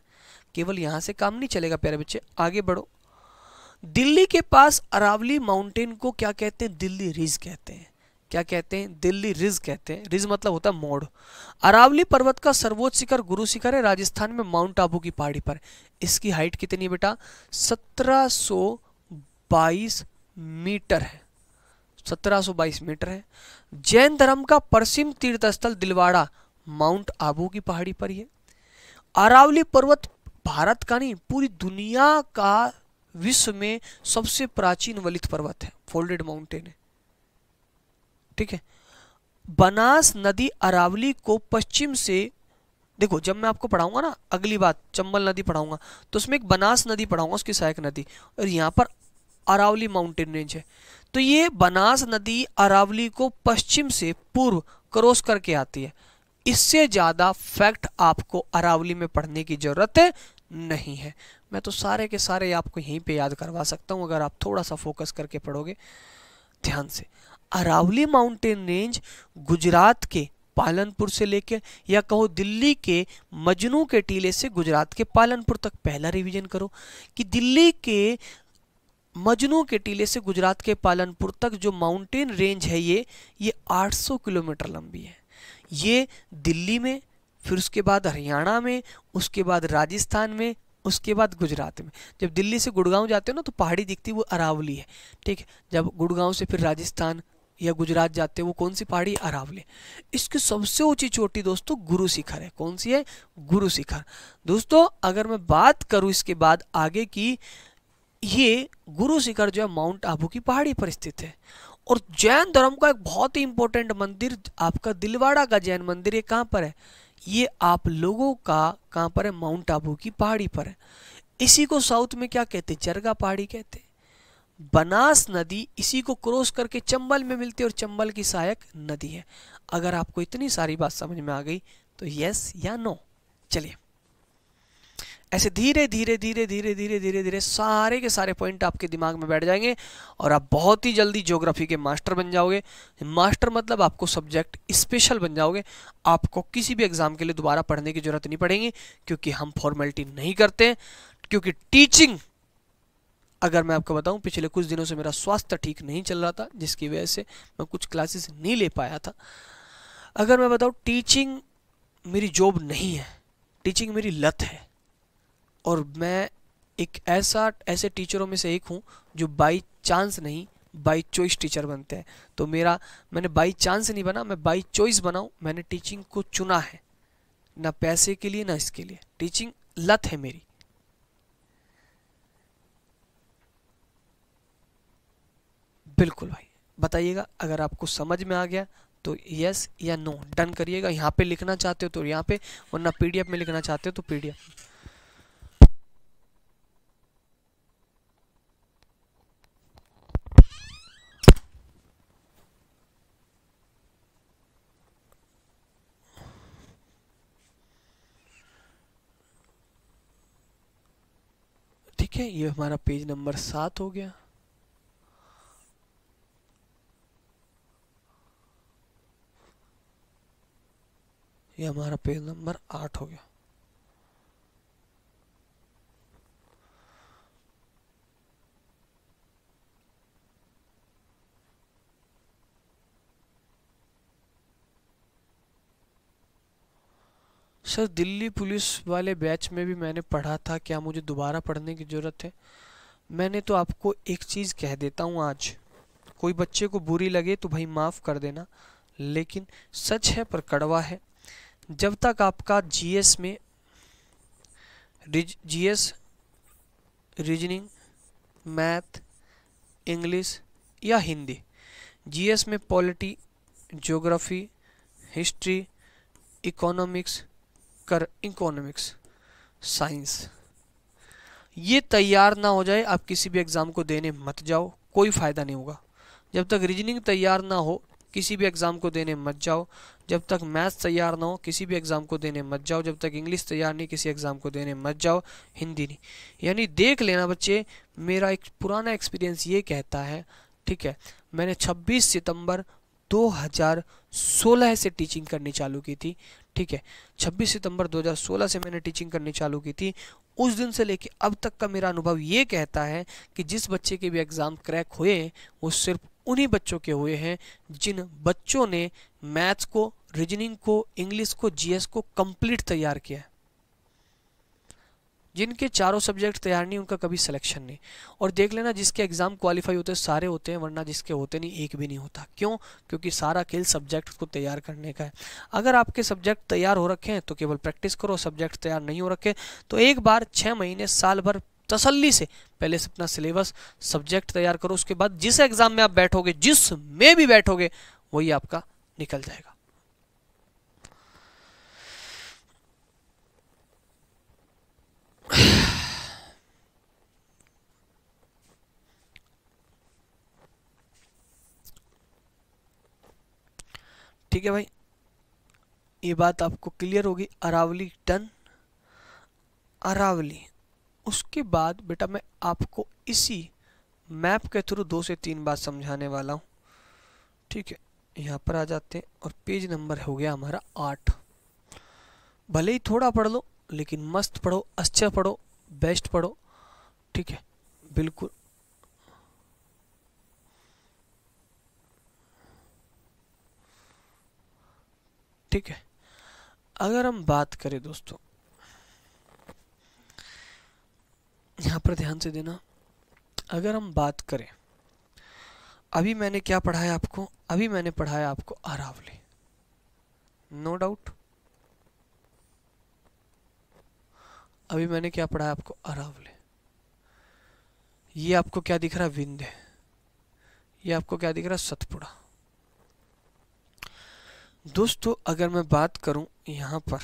केवल यहां से काम नहीं चलेगा प्यारे बच्चे, आगे बढ़ो। दिल्ली के पास अरावली माउंटेन को क्या कहते हैं? दिल्ली रिज कहते हैं। क्या कहते हैं? दिल्ली रिज कहते हैं। रिज मतलब होता है मोड़। अरावली पर्वत का सर्वोच्च शिखर गुरु शिखर है, राजस्थान में माउंट आबू की पहाड़ी पर। इसकी हाइट कितनी है बेटा? 1722 मीटर है, 1722 मीटर है। जैन धर्म का प्रसिद्ध तीर्थ स्थल दिलवाड़ा माउंट आबू की पहाड़ी पर ही है। अरावली पर्वत भारत का नहीं, पूरी दुनिया का विश्व में सबसे प्राचीन वलित पर्वत है, फोल्डेड माउंटेन है, ठीक है। बनास नदी अरावली को पश्चिम से, देखो जब मैं आपको पढ़ाऊंगा ना अगली बात, चंबल नदी पढ़ाऊंगा तो उसमें एक बनास नदी पढ़ाऊंगा, उसकी सहायक नदी, और यहाँ पर अरावली माउंटेन रेंज है। तो ये बनास नदी अरावली को पश्चिम से पूर्व क्रॉस करके आती है। इससे ज्यादा फैक्ट आपको अरावली में पढ़ने की जरूरत नहीं है। मैं तो सारे के सारे आपको यहीं पे याद करवा सकता हूं अगर आप थोड़ा सा फोकस करके पढ़ोगे ध्यान से। अरावली माउंटेन रेंज गुजरात के पालनपुर से लेकर, या कहो दिल्ली के मजनू के टीले से गुजरात के पालनपुर तक, पहला रिवीजन करो कि दिल्ली के मजनू के टीले से गुजरात के पालनपुर तक जो माउंटेन रेंज है ये 800 किलोमीटर लंबी है। ये दिल्ली में, फिर उसके बाद हरियाणा में, उसके बाद राजस्थान में, उसके बाद गुजरात में। जब दिल्ली से गुड़गांव जाते हो ना तो पहाड़ी दिखती है, वो अरावली है, ठीक है। जब गुड़गांव से फिर राजस्थान या गुजरात जाते हैं वो कौन सी पहाड़ी, अरावली। इसकी सबसे ऊंची चोटी दोस्तों गुरु शिखर है। कौन सी है, गुरु शिखर। दोस्तों अगर मैं बात करूं इसके बाद आगे की, ये गुरु शिखर जो है माउंट आबू की पहाड़ी पर स्थित है। और जैन धर्म का एक बहुत ही इंपॉर्टेंट मंदिर आपका दिलवाड़ा का जैन मंदिर, ये कहाँ पर है, ये आप लोगों का कहाँ पर है, माउंट आबू की पहाड़ी पर है। इसी को साउथ में क्या कहते हैं, चरगा पहाड़ी कहते हैं। बनास नदी इसी को क्रॉस करके चंबल में मिलती है और चंबल की सहायक नदी है। अगर आपको इतनी सारी बात समझ में आ गई तो यस या नो। चलिए ऐसे धीरे धीरे धीरे धीरे धीरे धीरे धीरे सारे के सारे पॉइंट आपके दिमाग में बैठ जाएंगे और आप बहुत ही जल्दी ज्योग्राफी के मास्टर बन जाओगे। मास्टर मतलब आपको सब्जेक्ट स्पेशल बन जाओगे। आपको किसी भी एग्जाम के लिए दोबारा पढ़ने की जरूरत नहीं पड़ेगी, क्योंकि हम फॉर्मेलिटी नहीं करते। क्योंकि टीचिंग, अगर मैं आपको बताऊं, पिछले कुछ दिनों से मेरा स्वास्थ्य ठीक नहीं चल रहा था, जिसकी वजह से मैं कुछ क्लासेस नहीं ले पाया था। अगर मैं बताऊं, टीचिंग मेरी जॉब नहीं है, टीचिंग मेरी लत है। और मैं एक ऐसे टीचरों में से एक हूँ जो बाई चांस नहीं बाई चॉइस टीचर बनते हैं। तो मैंने बाई चांस नहीं बना, मैं बाई चॉइस बनाऊं। मैंने टीचिंग को चुना है, ना पैसे के लिए ना इसके लिए। टीचिंग लत है मेरी। बिल्कुल भाई, बताइएगा अगर आपको समझ में आ गया तो यस या नो डन करिएगा। यहाँ पे लिखना चाहते हो तो यहाँ पे, वरना पीडीएफ में लिखना चाहते हो तो पीडीएफ। ठीक है, ये हमारा पेज नंबर 7 हो गया। ये हमारा पेज नंबर 8 हो गया। सर दिल्ली पुलिस वाले बैच में भी मैंने पढ़ा था, क्या मुझे दोबारा पढ़ने की ज़रूरत है? मैंने तो आपको एक चीज़ कह देता हूँ आज, कोई बच्चे को बुरी लगे तो भाई माफ़ कर देना, लेकिन सच है पर कड़वा है। जब तक आपका जीएस में जीएस, रीजनिंग, मैथ, इंग्लिश या हिंदी, जीएस में polity, geography, history, economics, economics, science, ये तैयार ना हो जाए आप किसी भी एग्ज़ाम को देने मत जाओ, कोई फ़ायदा नहीं होगा। जब तक रीजनिंग तैयार ना हो किसी भी एग्ज़ाम को देने मत जाओ। जब तक मैथ्स तैयार ना हो किसी भी एग्ज़ाम को देने मत जाओ। जब तक इंग्लिश तैयार नहीं किसी एग्ज़ाम को देने मत जाओ। हिंदी नहीं, यानी देख लेना बच्चे, मेरा एक पुराना एक्सपीरियंस ये कहता है, ठीक है, मैंने 26 सितंबर 2016 से टीचिंग करनी चालू की थी, ठीक है, 26 सितंबर 2016 से मैंने टीचिंग करनी चालू की थी। उस दिन से लेके अब तक का मेरा अनुभव ये कहता है कि जिस बच्चे के भी एग्ज़ाम क्रैक हुए वो सिर्फ उन्हीं बच्चों के हुए हैं जिन बच्चों ने मैथ्स को, रीजनिंग को, इंग्लिश को, जीएस को कंप्लीट तैयार किया है। जिनके चारों सब्जेक्ट तैयार नहीं उनका कभी सिलेक्शन नहीं। और देख लेना जिसके एग्जाम क्वालिफाई होते हैं सारे होते हैं, वरना जिसके होते नहीं एक भी नहीं होता। क्यों? क्योंकि सारा खेल सब्जेक्ट को तैयार करने का है। अगर आपके सब्जेक्ट तैयार हो रखे हैं तो केवल प्रैक्टिस करो, सब्जेक्ट तैयार नहीं हो रखे तो एक बार 6 महीने साल भर तसल्ली से पहले से अपना सिलेबस सब्जेक्ट तैयार करो। उसके बाद जिस एग्जाम में आप बैठोगे, जिस में भी बैठोगे, वही आपका निकल जाएगा। ठीक है भाई, ये बात आपको क्लियर होगी। अरावली डन। अरावली, उसके बाद बेटा मैं आपको इसी मैप के थ्रू 2 से 3 बात समझाने वाला हूँ। ठीक है, यहाँ पर आ जाते हैं और पेज नंबर हो गया हमारा 8। भले ही थोड़ा पढ़ लो लेकिन मस्त पढ़ो, अच्छा पढ़ो, बेस्ट पढ़ो। ठीक है, बिल्कुल। ठीक है, अगर हम बात करें दोस्तों, यहाँ पर ध्यान से देना, अगर हम बात करें, अभी मैंने क्या पढ़ाया आपको? अभी मैंने पढ़ाया आपको अरावली, नो डाउट। अभी मैंने क्या पढ़ाया आपको? अरावली। ये आपको क्या दिख रहा है? विंध्य। ये आपको क्या दिख रहा है? सतपुड़ा। दोस्तों अगर मैं बात करूं यहां पर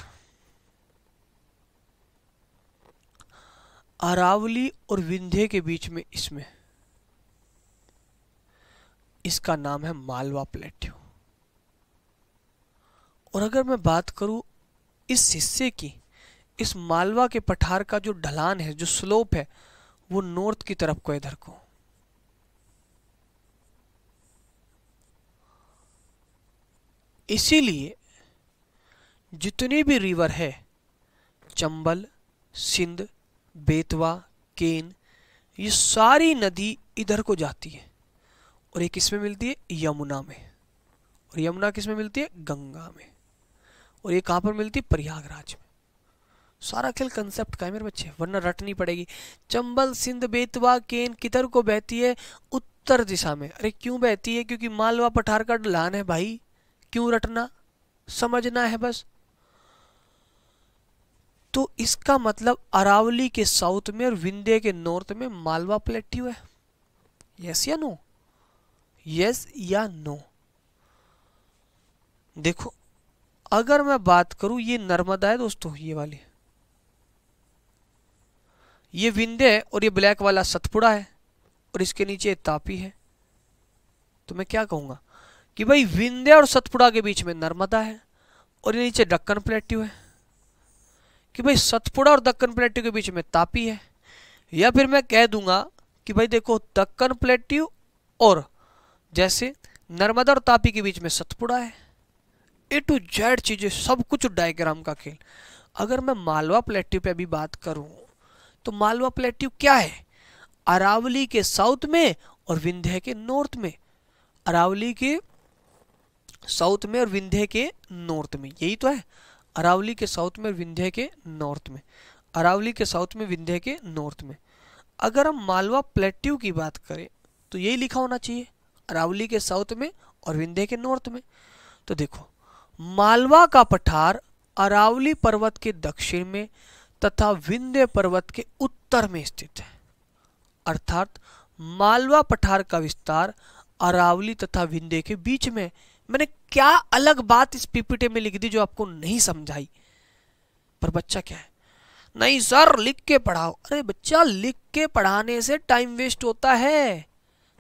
अरावली और विंध्य के बीच में, इसमें इसका नाम है मालवा प्लेट्यू। और अगर मैं बात करूं इस हिस्से की, इस मालवा के पठार का जो ढलान है, जो स्लोप है, वो नॉर्थ की तरफ को, इधर को। इसीलिए जितने भी रिवर है, चंबल, सिंध, बेतवा, केन, ये सारी नदी इधर को जाती है और एक किसमें मिलती है? यमुना में। और यमुना किसमें मिलती है? गंगा में। और ये कहां पर मिलती है? प्रयागराज में। सारा खेल कंसेप्ट का है मेरे बच्चे, वरना रटनी पड़ेगी। चंबल, सिंध, बेतवा, केन किधर को बहती है? उत्तर दिशा में। अरे क्यों बहती है? क्योंकि मालवा पठार का ढलान है भाई। क्यों रटना? समझना है बस। तो इसका मतलब अरावली के साउथ में और विंध्य के नॉर्थ में मालवा प्लेट्यू है। यस या नो? यस या नो? देखो अगर मैं बात करूं, ये नर्मदा है दोस्तों, ये वाली, ये विंध्य है और ये ब्लैक वाला सतपुड़ा है और इसके नीचे तापी है। तो मैं क्या कहूंगा कि भाई विंध्य और सतपुड़ा के बीच में नर्मदा है और ये नीचे दक्कन प्लेट्यू है, कि भाई सतपुड़ा और दक्कन प्लेट्यू के बीच में तापी है। या फिर मैं कह दूंगा कि भाई देखो दक्कन प्लेट्यू और जैसे नर्मदा और तापी के बीच में सतपुड़ा है। ए टू जेड चीजें, सब कुछ डायग्राम का खेल। अगर मैं मालवा प्लेट्यू पे अभी बात करूं तो मालवा प्लेट्यू क्या है? अरावली के साउथ में और विंध्य के नॉर्थ में। अरावली के साउथ में और विंध्य के नॉर्थ में, यही तो है। अरावली के साउथ में और विंध्य के नॉर्थ में। अरावली के साउथ में, विंध्य के नॉर्थ में। अगर हम मालवा प्लेट्यू की बात करें तो यही लिखा होना चाहिए, अरावली के साउथ में और विंध्य के नॉर्थ में। तो देखो मालवा का पठार अरावली पर्वत के दक्षिण में तथा विंध्य पर्वत के उत्तर में स्थित है। अर्थात मालवा पठार का विस्तार अरावली तथा विंध्य के बीच में। मैंने क्या अलग बात इस पीपीटी में लिख दी जो आपको नहीं समझाई? पर बच्चा क्या है, नहीं सर लिख के पढ़ाओ। अरे बच्चा लिख के पढ़ाने से टाइम वेस्ट होता है,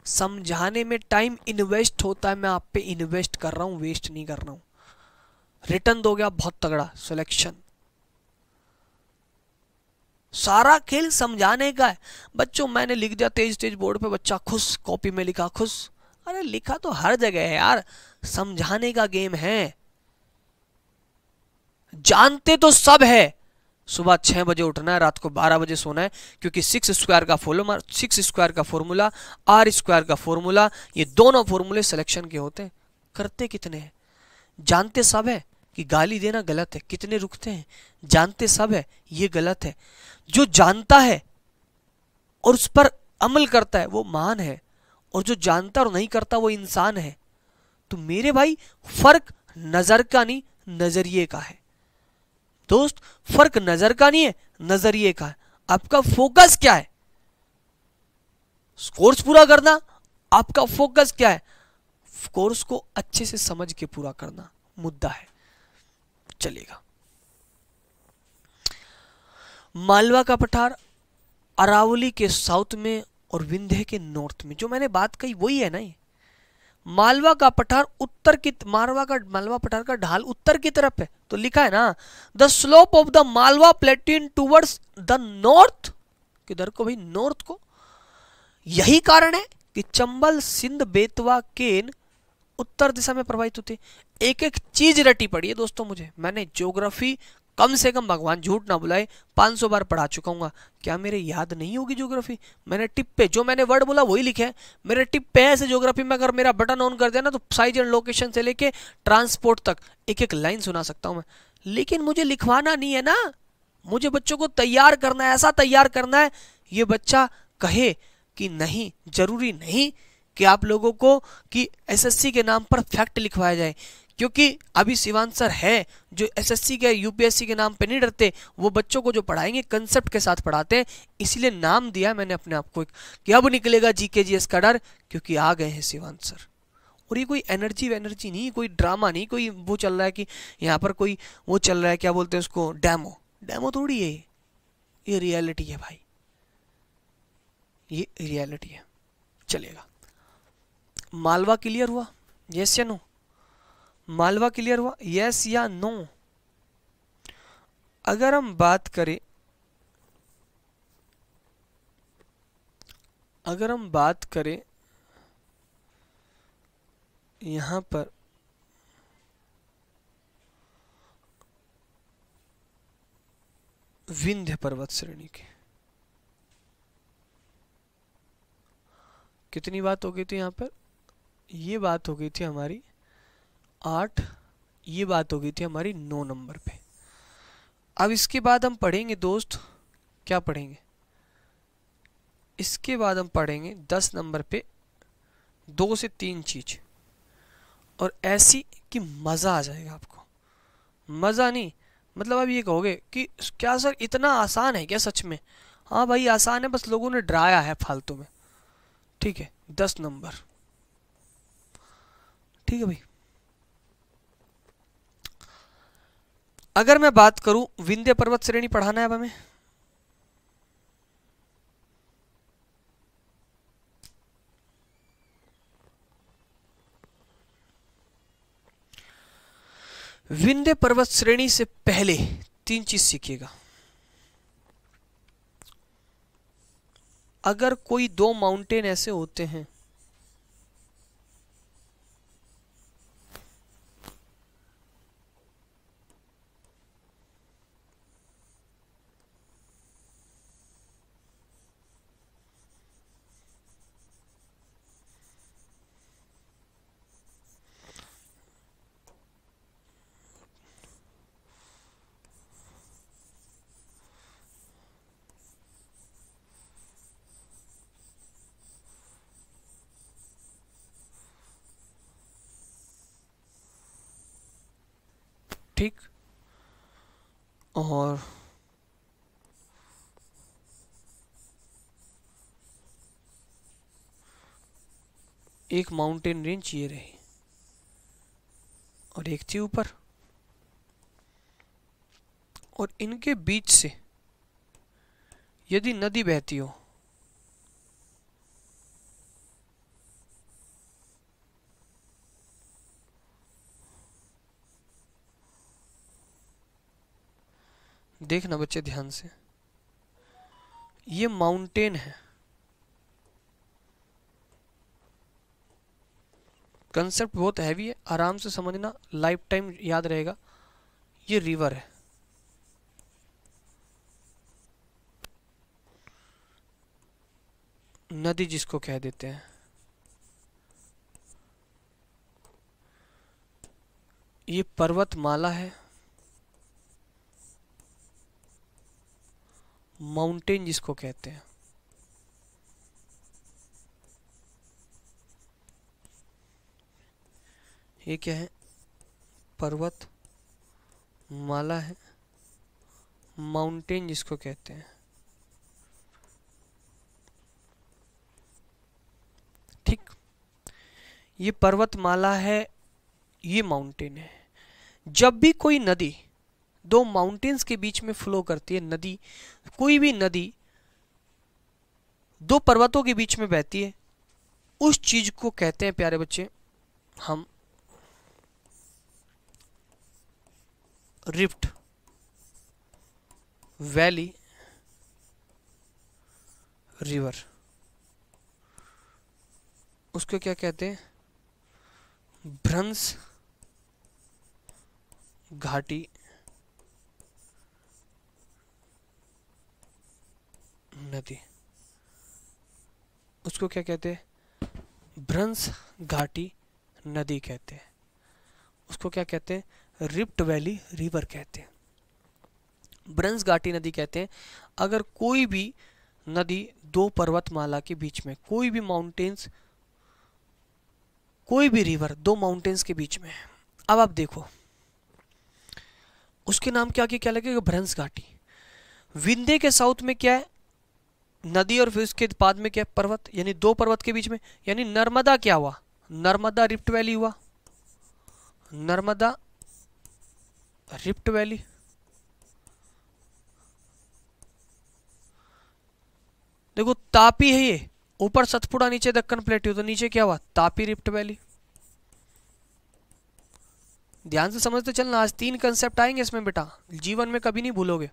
समझाने में टाइम इन्वेस्ट होता है। मैं आप पे इन्वेस्ट कर रहा हूं, वेस्ट नहीं कर रहा हूं। रिटर्न दोगे आप बहुत तगड़ा, सिलेक्शन। सारा खेल समझाने का है बच्चों। मैंने लिख दिया तेज तेज बोर्ड पे, बच्चा खुश, कॉपी में लिखा खुश। अरे लिखा तो हर जगह है यार, समझाने का गेम है। जानते तो सब है, सुबह 6 बजे उठना है, रात को 12 बजे सोना है, क्योंकि 6 स्क्वायर का फॉर्मूला, 6 स्क्वायर का फॉर्मूला, आर स्क्वायर का फॉर्मूला, ये दोनों फॉर्मूले सिलेक्शन के होते हैं। करते कितने हैं? जानते सब है कि गाली देना गलत है, कितने रुकते हैं, जानते सब है ये गलत है। जो जानता है और उस पर अमल करता है वो महान है, और जो जानता और नहीं करता वो इंसान है। तो मेरे भाई फर्क नजर का नहीं, नजरिए का है दोस्त। फर्क नजर का नहीं है, नजरिए का है। आपका फोकस क्या है? कोर्स पूरा करना। आपका फोकस क्या है? कोर्स को अच्छे से समझ के पूरा करना मुद्दा है। चलेगा। मालवा का पठार अरावली के साउथ में और विंध्य के नॉर्थ में, जो मैंने बात कही वही है ना ये। मालवा का पठार उत्तर की, मालवा पठार का ढाल उत्तर की तरफ है, तो लिखा है ना the slope of the Malwa plateau towards the north. किधर को भाई? नॉर्थ को। यही कारण है कि चंबल, सिंध, बेतवा, केन उत्तर दिशा में प्रवाहित होते। एक एक चीज रटी पड़ी है दोस्तों मुझे। मैंने ज्योग्राफी कम से कम, भगवान झूठ ना बुलाए, 500 बार पढ़ा चुका हूँ। क्या मेरे याद नहीं होगी ज्योग्राफी? मैंने टिप पे जो मैंने वर्ड बोला वही लिखे है मेरे टिप पे। ऐसे ज्योग्राफी में अगर मेरा बटन ऑन कर दिया ना तो साइज एंड लोकेशन से लेके ट्रांसपोर्ट तक एक एक लाइन सुना सकता हूँ मैं। लेकिन मुझे लिखवाना नहीं है ना, मुझे बच्चों को तैयार करना है, ऐसा तैयार करना है ये बच्चा कहे कि नहीं, जरूरी नहीं कि आप लोगों को कि एसएससी के नाम पर फैक्ट लिखवाया जाए। क्योंकि अभी शिवान सर है जो एसएससी के, यूपीएससी के नाम पे नहीं डरते। वो बच्चों को जो पढ़ाएंगे कंसेप्ट के साथ पढ़ाते हैं। इसलिए नाम दिया मैंने अपने आप को कि अब निकलेगा जीके जीएस का डर, क्योंकि आ गए हैं शिवान सर। और ये कोई एनर्जी वेनर्जी नहीं, कोई ड्रामा नहीं, कोई वो चल रहा है कि यहाँ पर कोई वो चल रहा है, क्या बोलते हैं उसको, डेमो। डेमो थोड़ी है ये रियलिटी है भाई, ये रियलिटी है। चलेगा। मालवा क्लियर हुआ? यस या नो? मालवा क्लियर हुआ? यस या नो? अगर हम बात करें, यहां पर विंध्य पर्वत श्रेणी के, कितनी बात हो गई थी यहाँ पर? ये बात हो गई थी हमारी 8, ये बात हो गई थी हमारी 9 नंबर पे। अब इसके बाद हम पढ़ेंगे दोस्त, क्या पढ़ेंगे? इसके बाद हम पढ़ेंगे 10 नंबर पे 2 से 3 चीज, और ऐसी कि मजा आ जाएगा आपको। मजा नहीं मतलब अब ये कहोगे कि क्या सर इतना आसान है क्या सच में? हाँ भाई आसान है, बस लोगों ने डराया है फालतू में। ठीक है, 10 नंबर। ठीक है भाई। अगर मैं बात करूं, विंध्य पर्वत श्रेणी पढ़ाना है अब हमें। विंध्य पर्वत श्रेणी से पहले 3 चीज सीखिएगा। अगर कोई 2 माउंटेन ऐसे होते हैं ठीक, और एक माउंटेन रेंज ये रही और एक थी ऊपर, और इनके बीच से यदि नदी बहती हो देखना बच्चे ध्यान से, ये माउंटेन है। कंसेप्ट बहुत हैवी है, आराम से समझना, लाइफ टाइम याद रहेगा। ये रिवर है, नदी जिसको कह देते हैं। ये पर्वतमाला है, माउंटेन जिसको कहते हैं। ये क्या है? पर्वत माला है, माउंटेन जिसको कहते हैं। ठीक, ये पर्वतमाला है, ये माउंटेन है। जब भी कोई नदी दो माउंटेन्स के बीच में फ्लो करती है, नदी, कोई भी नदी दो पर्वतों के बीच में बहती है, उस चीज को कहते हैं प्यारे बच्चे हम रिफ्ट वैली रिवर। उसको क्या कहते हैं? भ्रंश घाटी नदी। उसको क्या कहते हैं? भ्रंश घाटी नदी कहते हैं। उसको क्या कहते हैं? रिफ्ट वैली रिवर कहते हैं। भ्रंश घाटी नदी कहते हैं अगर कोई भी नदी दो पर्वतमाला के बीच में, कोई भी माउंटेन्स, कोई भी रिवर दो माउंटेन्स के बीच में। अब आप देखो उसके नाम के आगे क्या लगेगा? भ्रंश घाटी। विंध्य के साउथ में क्या है? नदी, और फिर उसके बाद में क्या है? पर्वत, यानी दो पर्वत के बीच में। यानी नर्मदा क्या हुआ? नर्मदा रिफ्ट वैली हुआ, नर्मदा रिफ्ट वैली। देखो तापी है ये, ऊपर सतपुड़ा, नीचे दक्कन प्लेट्यू, तो नीचे क्या हुआ? Tapi rift valley. ध्यान से समझते चलना, आज 3 कंसेप्ट आएंगे इसमें बेटा, जीवन में कभी नहीं भूलोगे।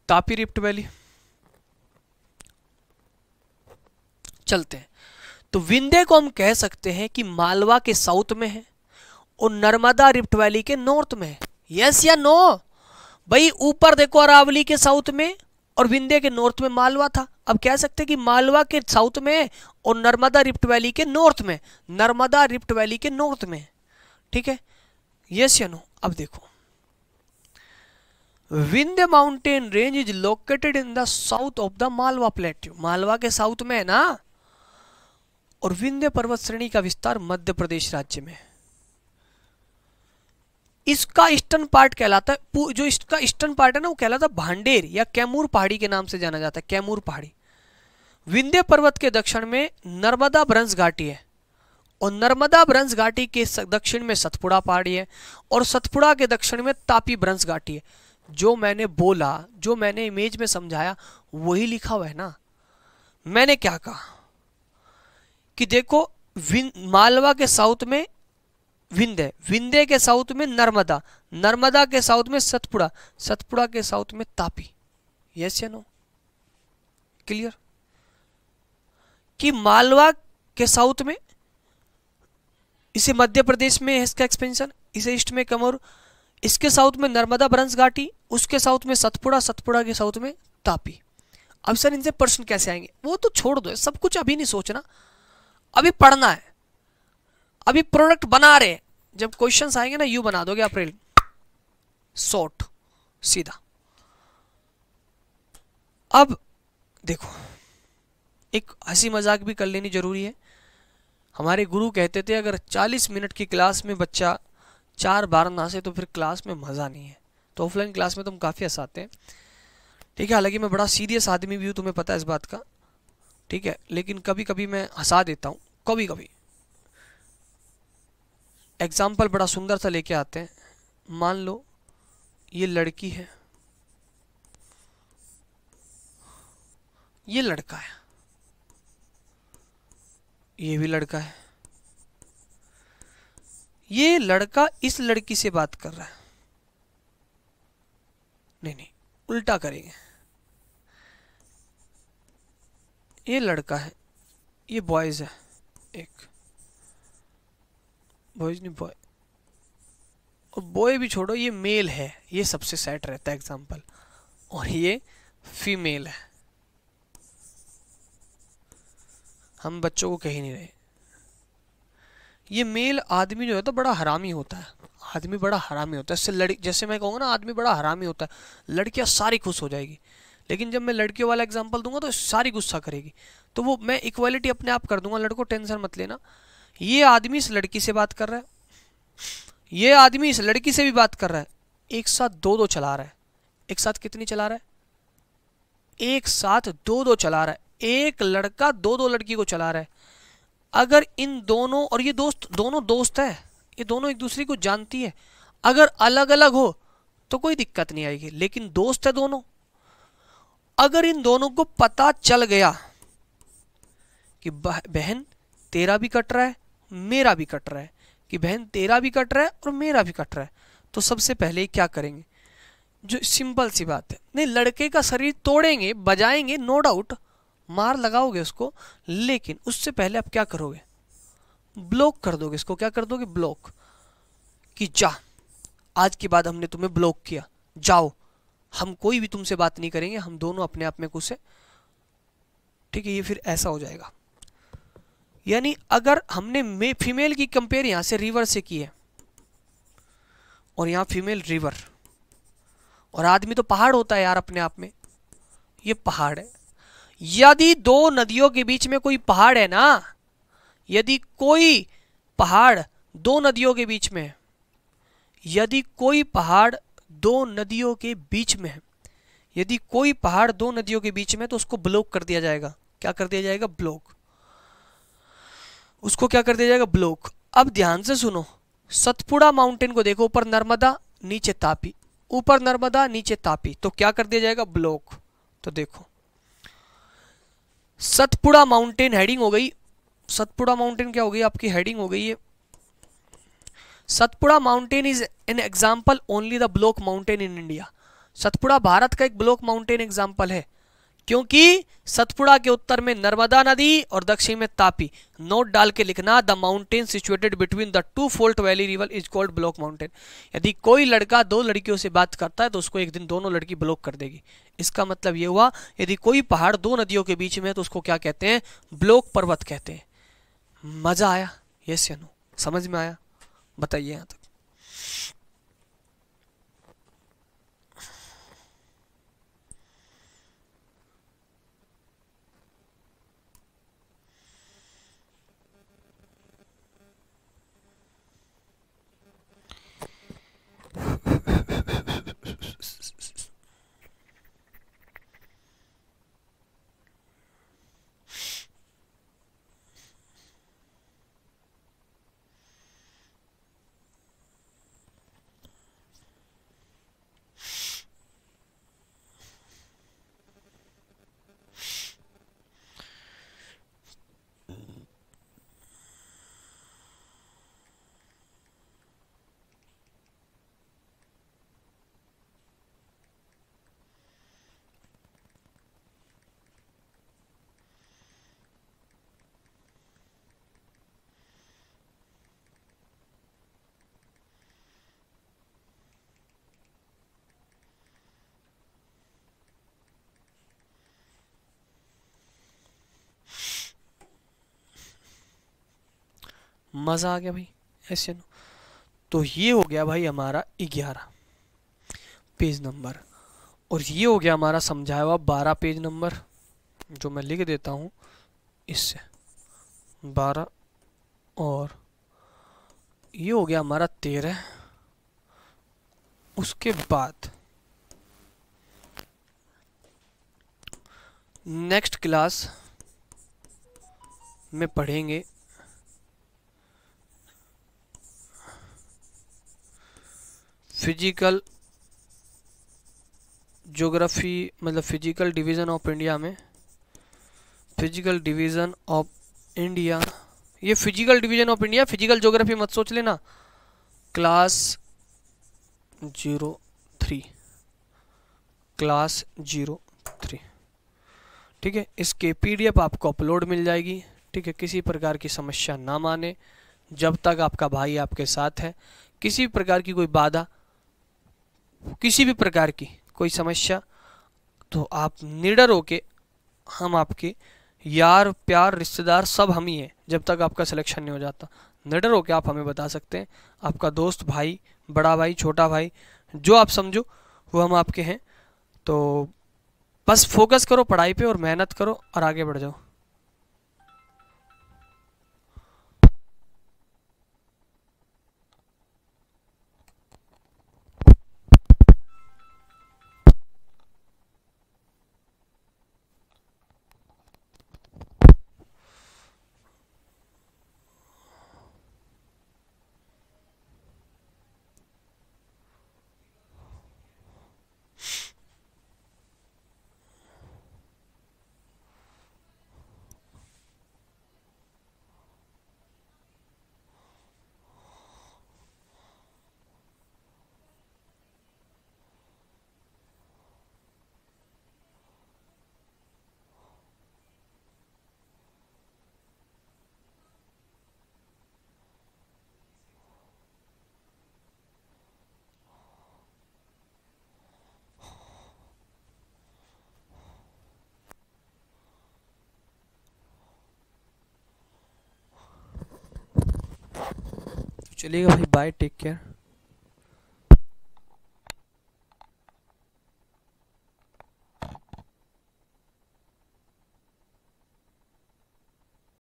Tapi rift valley. चलते हैं, तो विंध्य को हम कह सकते हैं कि मालवा के साउथ में है और नर्मदा रिफ्ट वैली के नॉर्थ में है। यस या नो? भाई ऊपर देखो अरावली के साउथ में और विंध्य के नॉर्थ में मालवा था। अब कह सकते हैं कि मालवा के साउथ में और नर्मदा रिफ्ट वैली के नॉर्थ में, नर्मदा रिफ्ट वैली के नॉर्थ में। ठीक है, यस या नो? अब देखो, Vindhya mountain range is located in the south of the Malwa plateau. Malwa के साउथ में है ना, और विंध्य पर्वत श्रेणी का विस्तार मध्य प्रदेश राज्य में। इसका ईस्टर्न पार्ट कहलाता है, जो इसका ईस्टर्न पार्ट है ना, वो कहलाता है भांडेर या कैमूर पहाड़ी के नाम से जाना जाता है, कैमूर पहाड़ी। विंध्य पर्वत के दक्षिण में नर्मदा भ्रंश घाटी है और नर्मदा भ्रंश घाटी के दक्षिण में सतपुड़ा पहाड़ी है और सतपुड़ा के दक्षिण में तापी भ्रंश घाटी है। जो मैंने बोला, जो मैंने इमेज में समझाया, वही लिखा हुआ है ना। मैंने क्या कहा कि देखो मालवा के साउथ में विंध्य, विंध्य के साउथ में नर्मदा, नर्मदा के साउथ में सतपुड़ा, सतपुड़ा के साउथ में तापी। यस या नो? क्लियर? कि मालवा के साउथ में, इसे मध्य प्रदेश में है इसका एक्सपेंशन, इसे ईस्ट में कमोर, इसके साउथ में नर्मदा भ्रंश घाटी, उसके साउथ में सतपुड़ा, सतपुड़ा के साउथ में तापी। अब सर इनसे प्रश्न कैसे आएंगे? वो तो छोड़ दो, सब कुछ अभी नहीं सोचना, अभी पढ़ना है, अभी प्रोडक्ट बना रहे। जब क्वेश्चंस आएंगे ना, यू बना दोगे अप्रैल, शॉर्ट सीधा। अब देखो, एक हंसी मजाक भी कर लेनी जरूरी है। हमारे गुरु कहते थे अगर 40 मिनट की क्लास में बच्चा 4 बार ना से तो फिर क्लास में मजा नहीं है। तो ऑफलाइन क्लास में तो हम काफी हंसाते हैं, ठीक है। हालांकि मैं बड़ा सीरियस आदमी भी हूँ, तुम्हें पता है इस बात का, ठीक है। लेकिन कभी कभी मैं हंसा देता हूँ, कभी कभी। एग्जाम्पल बड़ा सुंदर सा लेके आते हैं। मान लो ये लड़की है, ये लड़का है, ये भी लड़का है। ये लड़का इस लड़की से बात कर रहा है, नहीं नहीं उल्टा करेंगे। ये लड़का है, ये बॉयज है, एक बॉयज नहीं बॉय, और बॉय भी छोड़ो, ये मेल है, ये सबसे सेट रहता है एग्जाम्पल, और ये फीमेल है। हम बच्चों को कह ही नहीं रहे, ये मेल आदमी जो है तो बड़ा हरामी होता है, आदमी बड़ा हरामी होता है। इससे जैसे मैं कहूँगा ना आदमी बड़ा हरामी होता है, लड़कियाँ सारी खुश हो जाएगी। लेकिन जब मैं लड़कियों वाला एग्जांपल दूंगा तो सारी गुस्सा करेगी। तो वो मैं इक्वालिटी अपने आप कर दूंगा, लड़कों टेंशन मत लेना। ये आदमी इस लड़की से बात कर रहा है, ये आदमी इस लड़की से भी बात कर रहा है, एक साथ दो दो चला रहा है। एक साथ कितनी चला रहा है? एक साथ दो दो चला रहा है। एक लड़का दो दो लड़की को चला रहा है। अगर इन दोनों, और ये दोनों दोस्त है, ये दोनों एक दूसरे को जानती है, अगर अलग अलग हो तो कोई दिक्कत नहीं आएगी, लेकिन दोस्त है दोनों। अगर इन दोनों को पता चल गया कि बहन तेरा भी कट रहा है मेरा भी कट रहा है, कि बहन तेरा भी कट रहा है और मेरा भी कट रहा है, तो सबसे पहले क्या करेंगे? जो सिंपल सी बात है, नहीं लड़के का शरीर तोड़ेंगे, बजाएंगे, नो डाउट, मार लगाओगे उसको, लेकिन उससे पहले आप क्या करोगे? ब्लॉक कर दोगे इसको। क्या कर दोगे? ब्लॉक। कि जा, आज के बाद हमने तुम्हें ब्लॉक किया, जाओ, हम कोई भी तुमसे बात नहीं करेंगे, हम दोनों अपने आप में खुश है। ठीक है, ये फिर ऐसा हो जाएगा। यानी अगर हमने फीमेल की कंपेयर यहां से रिवर से की है, और यहां फीमेल रिवर, और आदमी तो पहाड़ होता है यार अपने आप में, ये पहाड़ है। यदि दो नदियों के बीच में कोई पहाड़ है ना, यदि कोई पहाड़ दो नदियों के बीच में, यदि कोई पहाड़ दो नदियों के बीच में है, यदि कोई पहाड़ दो नदियों के बीच में, तो उसको ब्लॉक कर दिया जाएगा। क्या कर दिया जाएगा? ब्लॉक। उसको क्या कर दिया जाएगा? ब्लॉक। अब ध्यान से सुनो, सतपुड़ा माउंटेन को देखो, ऊपर नर्मदा नीचे तापी, ऊपर नर्मदा नीचे तापी, तो क्या कर दिया जाएगा? ब्लॉक। तो देखो सतपुड़ा माउंटेन हेडिंग हो गई, सतपुड़ा माउंटेन क्या हो गई आपकी? हेडिंग हो गई है। Satpura mountain is an example only the block mountain in India. Satpura Bharat का एक ब्लॉक माउंटेन एग्जाम्पल है, क्योंकि सतपुड़ा के उत्तर में नर्मदा नदी और दक्षिण में तापी। नोट डाल के लिखना, the mountain situated between the two fault valley river is called block mountain. यदि कोई लड़का दो लड़कियों से बात करता है तो उसको एक दिन दोनों लड़की ब्लॉक कर देगी। इसका मतलब ये हुआ, यदि कोई पहाड़ दो नदियों के बीच में है तो उसको क्या कहते हैं? ब्लॉक पर्वत कहते हैं। मजा आया? यस या नो? समझ में आया? बताइए यहां तक। मजा आ गया भाई? ऐसे नो? तो ये हो गया भाई हमारा 11 पेज नंबर, और ये हो गया हमारा समझाया हुआ 12 पेज नंबर, जो मैं लिख देता हूँ इससे 12, और ये हो गया हमारा 13। उसके बाद नेक्स्ट क्लास में पढ़ेंगे फिजिकल ज्योग्राफी, मतलब फिजिकल डिवीज़न ऑफ इंडिया में, फिजिकल डिवीज़न ऑफ इंडिया, ये physical division of India, physical geography मत सोच लेना। क्लास 03, क्लास 03, ठीक है। इसके PDF आपको अपलोड मिल जाएगी, ठीक है। किसी प्रकार की समस्या ना माने, जब तक आपका भाई आपके साथ है। किसी भी प्रकार की कोई बाधा, किसी भी प्रकार की कोई समस्या, तो आप निडर होके, हम आपके यार प्यार रिश्तेदार सब हम ही हैं, जब तक आपका सिलेक्शन नहीं हो जाता। निडर होकर आप हमें बता सकते हैं। आपका दोस्त, भाई, बड़ा भाई, छोटा भाई, जो आप समझो वो हम आपके हैं। तो बस फोकस करो पढ़ाई पे और मेहनत करो और आगे बढ़ जाओ। चलिएगा भाई, बाय, टेक केयर।